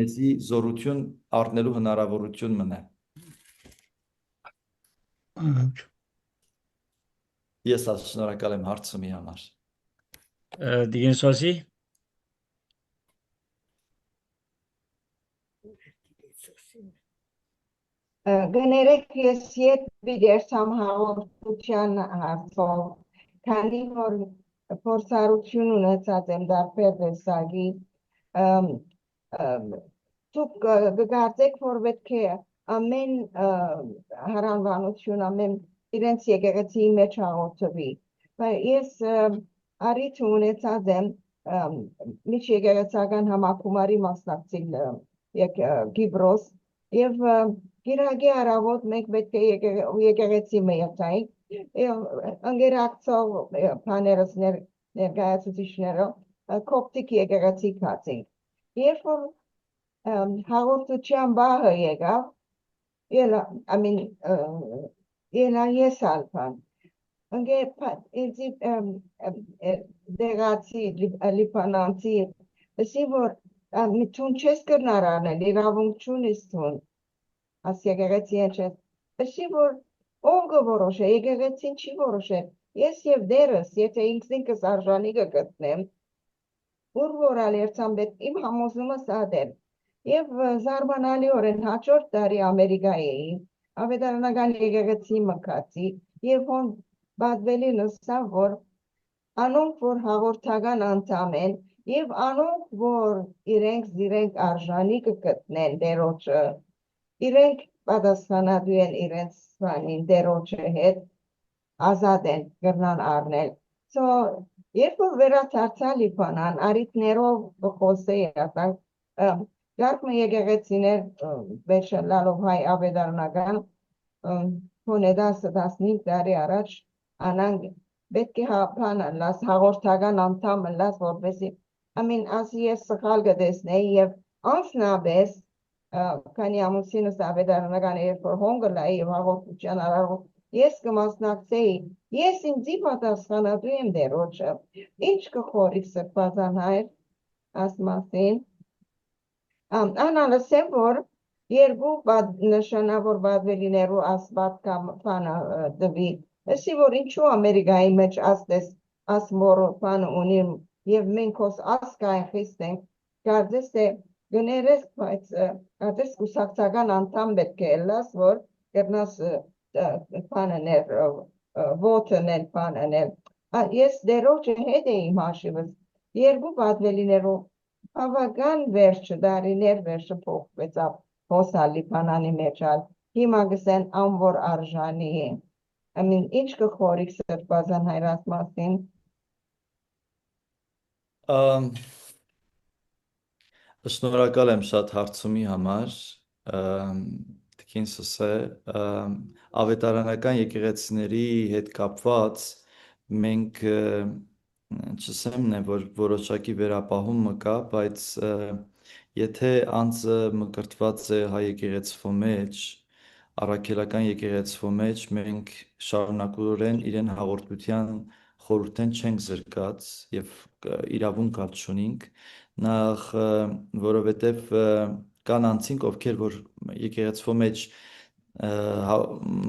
մեզի զորություն առնելու հնարավորություն մնա Ես շնորհակալ եմ հարցումի համար Դիգենսոսի Գներեք ես ետ բիդերսամ հաղորդության հարցով, քանի որ փորձառություն ունեցած եմ դարբեր տեսակի, դուք կգործեք, որ պետք է ամեն հարանվանություն, ամեն իրենց եկեղեցի մեջ հաղորդվի, ես առիթ ունեցած եմ միջեկեղեցական համակումարի մասնակցել Կիպրոս եւ Գիրագի առավոտ մենք պետք է եկեղեցի մեյացայինք ընկերակցող բաներս ներկայացուցիչները կոպտիկ եկեղեցի կացինք երբ որ հաղորդության բահը եկավ ելա ես ալփան ինձի դեղացի լիբանանցի ասի որ միտուն չես կրնար անել իրավունք չունիս թուն As եկեղեցի են ասի որ ով կորոշե եկեղեցին չի որոշել ես եւ դերս եթե ինքս արժանի կգտնեմ ուր որ ալերցան պետք իմ համոզումը սադեմ եւ զարմանալիորեն հաջորդ տարի ամերիկայի էի ավետարանական եկեղեցի մկացի եւ հոն բադվելի նստա որ անոնք որ հաղորդական անդամ են եւ անոնք որ իրենք արժանի կգտնեն դերոջը իրենք պատասխանատու են իրենց բանին դերոջը հետ ազատ են կրնան առնել so երբ որ վերադարձա Լիբանան արիթներով խոսեի գարմը եկեղեցիներ վերջլալով հայ ավետարանական հոնեդաս 15 տարի առաջ անանք պետք է հապանալաս հաղորդական անդամ լաս որպեսի ամին ասի ես սխալ կտեսնեի եւ անցնաբես քանի ամուսինս ավետարանական երբ որ հոնգլայի եւ հաղորդության արարող ես կմասնակցեի ես ինձի պատասխանատու եմ դերոջը ինչ կխորի սրբազան հայր ասմասին անալսեմ որ երկու նշանավոր բադվելիներու ասված կամ բանը դվի ասի որ ինչու ամերիկայի մեջ ասմոր բանը ունի եւ մենք ոս ասկային խիստ ենք կարծես թե գներես բայց այդպես կուսակցական անդամ պետք է լաս որ կերնաս բաններ vote-ներ բաններ ես դերոջը հետ էի հաշիվս երկու բադվելիներով բավական վերջը դարիներ վերջը փոխվեցավ հոսալի բանանի մեջ հիմա գսեն անոր արժանի է ամին ինչ կխորիկ սրբազան հայրած մասին Շնորհակալ եմ շատ հարցումի համար Դիկինսս է ավետարանական եկեղեցիների հետ կապված մենք չսեմ որ որոշակի վերապահում կա բայց եթե անձը մկրտված է հայ եկեղեցու մեջ առաքելական եկեղեցվո մեջ մենք շարունակորեն իրեն հաղորդության խորհուրդեն չենք զրկած եւ իրավունք չունենք նախ որովհետեւ կան անձինք ովքեր որ եկեղեցվո մեջ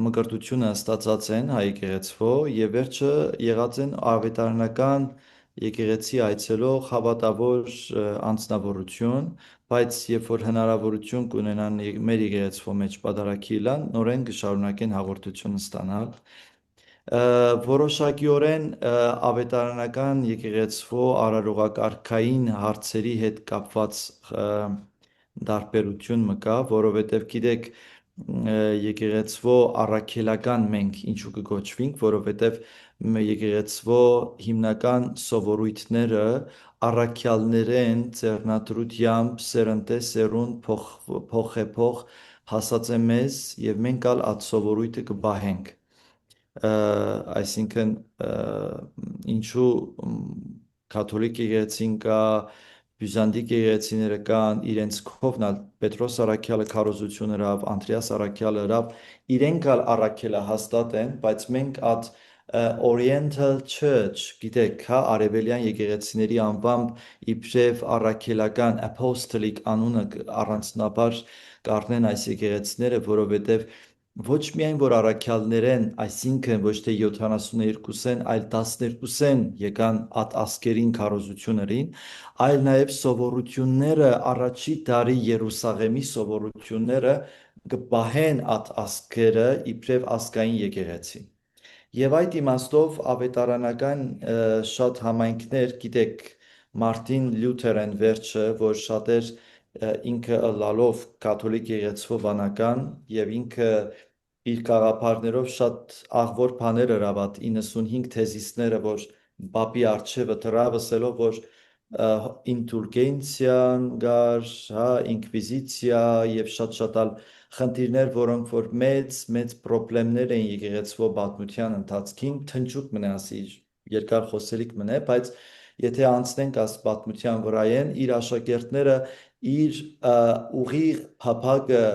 մկրտությունը ստացած են հայ եկեղեցվո եւ վերջը եղած են ավետարանական եկեղեցի այցելող հավատավոր անձնավորություն, բայց երբ որ հնարավորություն կունենան մեր եկեղեցվո մեջ պատարագիլան, նորեն կշարունակեն հաղորդություն ստանալ։ Որոշակիորեն ավետարանական եկեղեցվո արարողակարգային հարցերի հետ կապված դարբերություն մկա, որովհետև գիտեք եկեղեցվո առաքելական մենք ինչու կգոչվինք, որովհետև եկեղեցվո հիմնական սովորույթները առաքյալներեն ձեռնադրությամբ սերնդե սերունդ փոխ հասած է մեզ եւ մենք ալ այդ սովորույթը կբահենք այսինքն ինչու կաթոլիկ եկեղեցին կա Բյուզանդիկ եկեղեցիները կան իրենց կողմնալ Պետրոս առաքյալը քարոզություն հրավ, Անդրեաս առաքյալը հրավ, իրենք ալ առաքելը հաստատ են, բայց մենք այդ Oriental Church, գիտեք, հա, արևելյան եկեղեցիների անվամբ իբրև առաքելական apostolic անունը առանձնաբար կառնեն այս եկեղեցիները, որովհետև ոչ միայն որ առաքյալներեն, այսինքն ոչ թե 72-են, այլ 12-են եկան այդ ասկերին քարոզություններին, այլ նաև սովորությունները առաջի տարի Երուսաղեմի սովորությունները կպահեն այդ ասկերը իբրև ասկային եկեղեցի։ Եվ այդ իմաստով ավետարանական շատ համայնքներ, գիտեք, Մարտին Լյութերն վերջը, որ շատեր ինքը լալով կաթոլիկ եկեղեցվո վանական եւ ինքը իր գաղափարներով շատ աղվոր բաներ հրավատ 95 թեզիսները որ բապի արչևը դրավսելով որ ինտուրգենցիան գար, հա, ինկվիզիցիա եւ շատ այլ խնդիրներ, որոնք որ մեծ խնդիրներ են եկեղեցվո պատմության ընթացքին, թնջուկ մնացի երկար խոսելիք մնե, բայց եթե անցնենք այս պատմության վրայեն, իր աշակերտները իր ուղիղ փափագը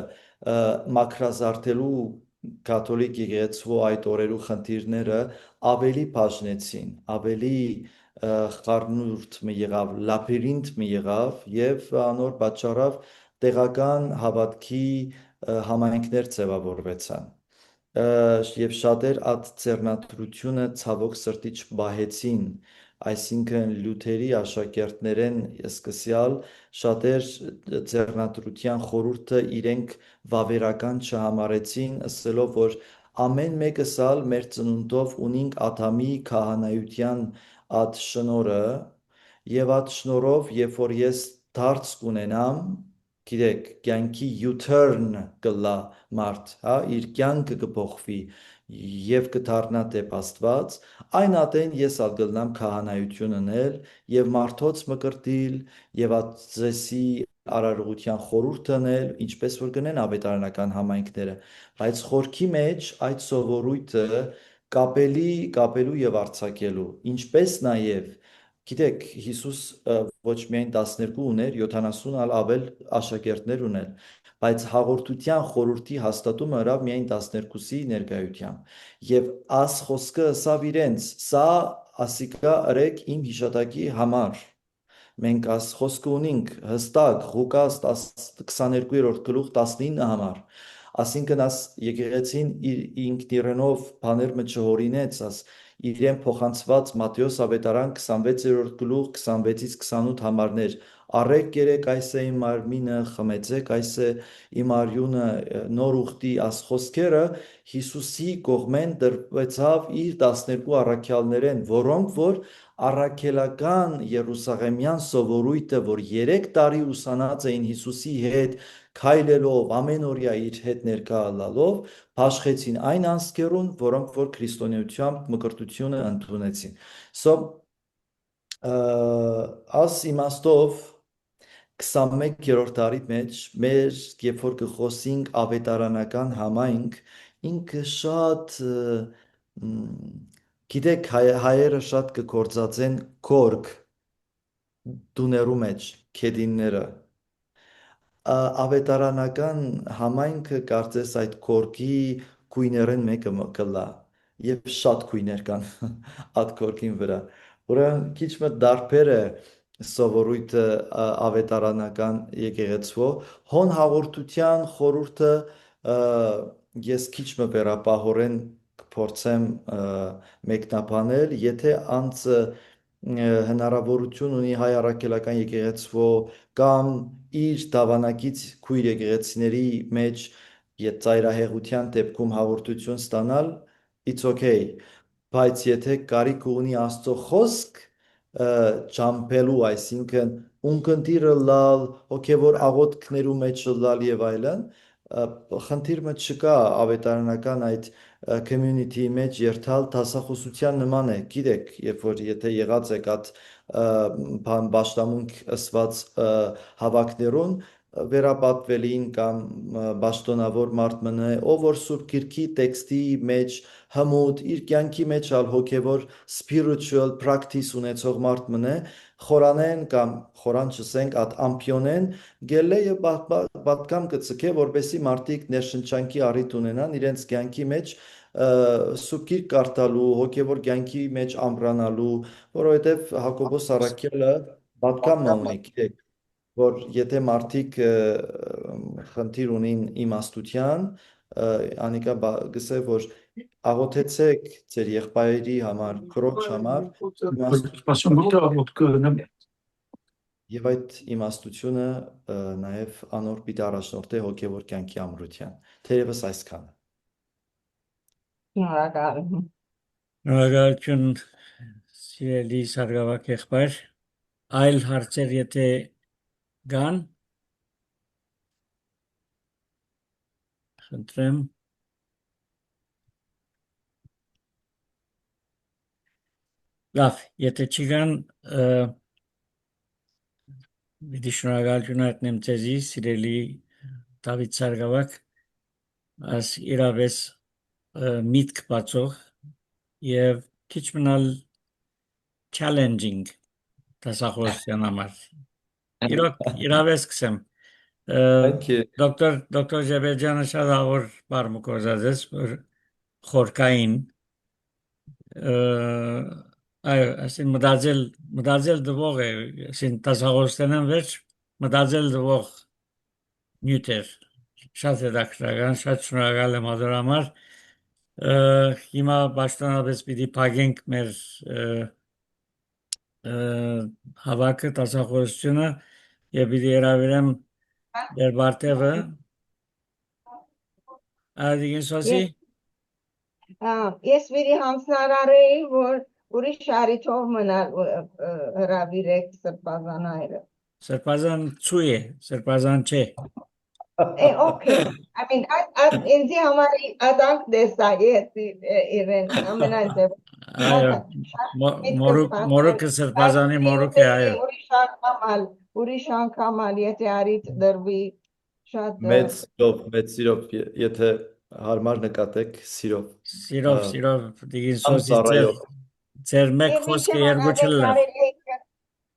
մակրազարդելու կաթոլիկ եկեղեցվո այդ օրերու խնդիրները ավելի բաժնեցին, ավելի խառնուրդ մի եղավ, լաբիրինթ մի եղավ եւ անոր պատճառով տեղական հավատքի համայնքներ ձևավորվեցան եւ շատեր այդ ձեռնադրությունը ցավոք սրտի չբահեցին այսինքն լյութերի աշակերտներեն սկսյալ շատեր ձեռնադրության խորհուրդը իրենք վավերական չհամարեցին ասելով որ ամեն մեկս ալ մեր ծնունդով ունենք Ադամի քահանայության այդ շնորը եւ այդ շնորով երբ որ ես դարձ կունենամ գիտեք կյանքի U-turn կլա մարդ հա իր կյանքը կփոխվի եւ կդառնա դեպ Աստված այն ատեն ես ալ գլնամ քահանայություն անել եւ մարդոց մկրտիլ եւ ածեսի արարողության խորհուրդ անել ինչպես որ գնեն ավետարանական համայնքները բայց խորքի մեջ այդ սովորույթը կապելու եւ արձակելու ինչպես նաեւ գիտեք Հիսուս ոչ միայն 12 ուներ 70 ալ ավել աշակերտներ ուներ բայց հաղորդության խորհրդի հաստատումը հրավ միայն 12-ի ներկայությամբ եւ աս խոսքը սավ իրենց սա ասիկա ըրեք իմ հիշատակի համար մենք աս խոսքը ունենք հստակ Ղուկաս 22-րդ գլուխ 19 համար ասինքն աս եկեղեցին ինքն իրենով բաներ մը չհորինեց աս իրեն փոխանցված Մատթեոս ավետարան 26-րդ գլուխ 26-ից 28 համարներ առեք երեք այս է իմ մարմինը խմեցեք այս է իմ արյունը նոր ուխտի աս խոսքերը Հիսուսի կողմեն դրվեցավ իր 12 առաքյալներեն որոնք որ առաքելական Երուսաղեմյան սովորույթը որ 3 տարի ուսանած էին Հիսուսի հետ քայլելով ամենօրյա իր հետ ներկա ալալով բաշխեցին այն անձկերուն որոնք որ քրիստոնեությամբ մկրտությունը ընդունեցին so as իմաստով 21-րդ դարի մեջ մեր երբ որ կխոսենք ավետարանական համայնք ինքը շատ գիտեք հայերը շատ կգործածեն կորկ դուներու մեջ քեդինները ավետարանական համայնքը կարծես այդ կորքի քույներեն մեկը կլա եւ շատ քույներ կան այդ կորքին վրա ուրեմն քիչ մը դարբեր է սովորույթը ավետարանական եկեղեցվո հոն հաղորդության խորհուրդը ես քիչ մը վերապահորեն կփորձեմ մեկնաբանել եթե անձը հնարավորություն ունի հայ առաքելական եկեղեցվո կամ իր դավանակից քույր եկեղեցիների մեջ ծայրահեղության դեպքում հաղորդություն ստանալ it's okay բայց եթե կարիք ունի Աստծո խոսք ճամփելու այսինքն ունկնդիրը լալ հոգևոր աղոթքներու մեջ լալ եւ այլն խնդիրը չկա ավետարանական այդ community մեջ երթալ դասախոսության նման է գիտեք երբ որ եթե եղած եք այդ բաշտամունք ըսված հավաքներուն վերապատվելին կամ բաշտոնավոր մարդ մնա ով որ սուրբ գիրքի տեքստի մեջ հմուտ իր կյանքի մեջ ալ հոգևոր spiritual practice ունեցող մարդ մնա խորանեն կամ խորան չսենք այդ ամփյոնեն գելե եւ պատկամ կծկե որբեսի մարդիկ ներշնչանքի առիթ ունենան իրենց կյանքի մեջ սուրբ գիրք կարդալու հոգևոր կյանքի մեջ ամրանալու որովհետեւ Հակոբոս Արաքելը պատկամ ունի գիտեք որ եթե մարդիկ խնդիր ունին իմաստության անիկա գսե որ աղոթեցեք ձեր եղբայրի համար քրոջ համար եւ այդ իմաստությունը նաեւ անոր պիտի առաջնորդի հոգևոր կյանքի ամրության թերևս այսքանը Շնորհակալություն սիրելի սարգսակ եղբայր այլ հարցեր եթե կան խնդրեմ լավ եթե չկան Պիտի շնորհակալություն հայտնեմ ձեզի սիրելի Դավիթ սարգսակ as իրավես միտք բացող եւ քիչ մնալ challenging դասախոսության համար իրավես կսեմ դոկտոր Ջեբեջյանը շատ ավոր բարմուկոզած որ խորքային այո ասին մտածել դվող է ասին դասախոսության վերջ մտածել դվող նյութեր շատ հետաքրքրական շատ շնորհակալ եմ ಅದರ համար հիմա բաշտոնապես պիտի փակենք մեր հավաքը դասախոսությունը եւ պիտի հրավիրեմ դեր բարտևը Ադիգին սոսի ես վիրի հանձնարարեի որ ուրիշ շարիթով մնալ հրավիրեք սրբազան հայրը սրբազան ցույ է սրբազան չէ okay I mean ինձի համար adank դեսայեցի իրեն ամենաձև մորոքը սրբազանի մորոք է այո ուրիշ անգամ եթե արիտ դրվի շատ մեծ սիրով եթե հարմար նկատեք սիրով դիգին սոսի ձեր մեկ խոսքը երկու չլա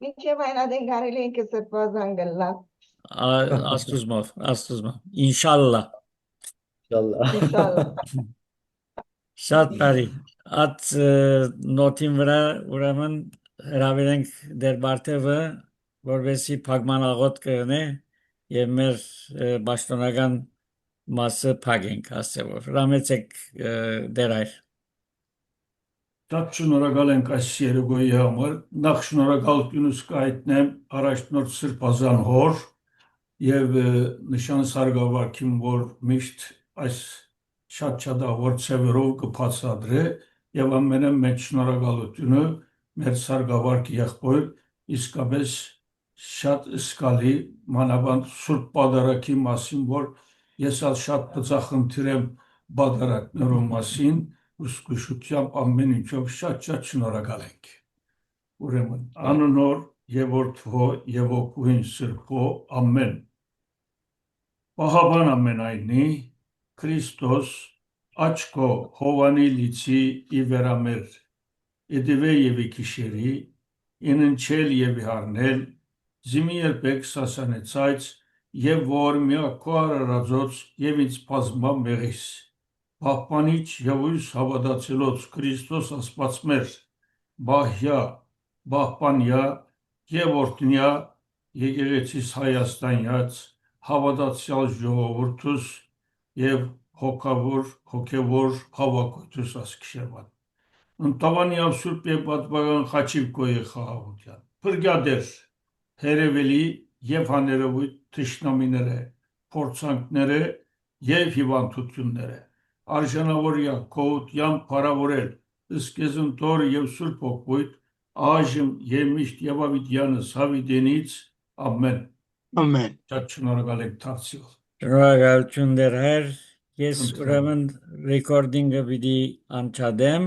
մինչև այնադեն կարելի ենք սրբազան գլա աստուզմով ինշալլա շատ բարի at նոթին վրա ուրեմն հրավիրենք դեր բարտևը որովհետեւ փակման աղոտ կգնե եւ մեր բաշտոնական մասը փակենք ասելով հրամեցեք դեր այր Շատ շնորհակալ ենք այս երեգոյի համար նախ շնորհակալությունս կայտնեմ առաջնորդ սրբազան հոր եւ նշան սարգսակին որ միշտ այս շատ ավոր ծևերով կփածադրե եւ ամենամեծ շնորհակալությունը մեր սարգսակ եղբայր իսկապես շատ սկալի մանավանդ սուրբ պատարագի մասին որ ես ալ շատ բծախնդիր եմ պատարագներու մասին ուսկուշությամբ ամեն ինչով շատ շնորհակալ ենք ուրեմն անոնոր եւ որդվո եւ օգուհին սրբո ամեն Պահաբան ամենայնի Քրիստոս աչքո հովանի լիցի իվերամեր իդիվե եւ իքիշերի իննչել եւ իհարնել զիմի երբեք սասանեցայց եւ որ միակո արարածոց եւ ինձ բազմա մեղիս Պահպանիչ եւ ույս հավատացելոց Քրիստոս ասպացմեր բահյա բահպանյա եւ օրտնյա եկեղեցիս Հայաստանյաց հավատացյալ ժողովուրդուս եւ հոգեվոր հավաքույթուս ասկշերվան ընտավանի ավսուրբ եւ պատվական խաչիվկոյի խաղաղության փրկադեր հերևելի եւ հաներևույթ թշնամիները փորձանքները եւ հիվանդությունները արժանավորյա կողության փարավորել սկեզնտոր եւ սուրբ ոգույթ այժմ եւ միշտ եւ ավիտյանս հավիտենից ամեն Ամեն։ Շատ շնորհակալ եք դարձյալ Շնորհակալություն դեր Հայր, ես ուրեմն ռեկորդինգը պիտի անցադեմ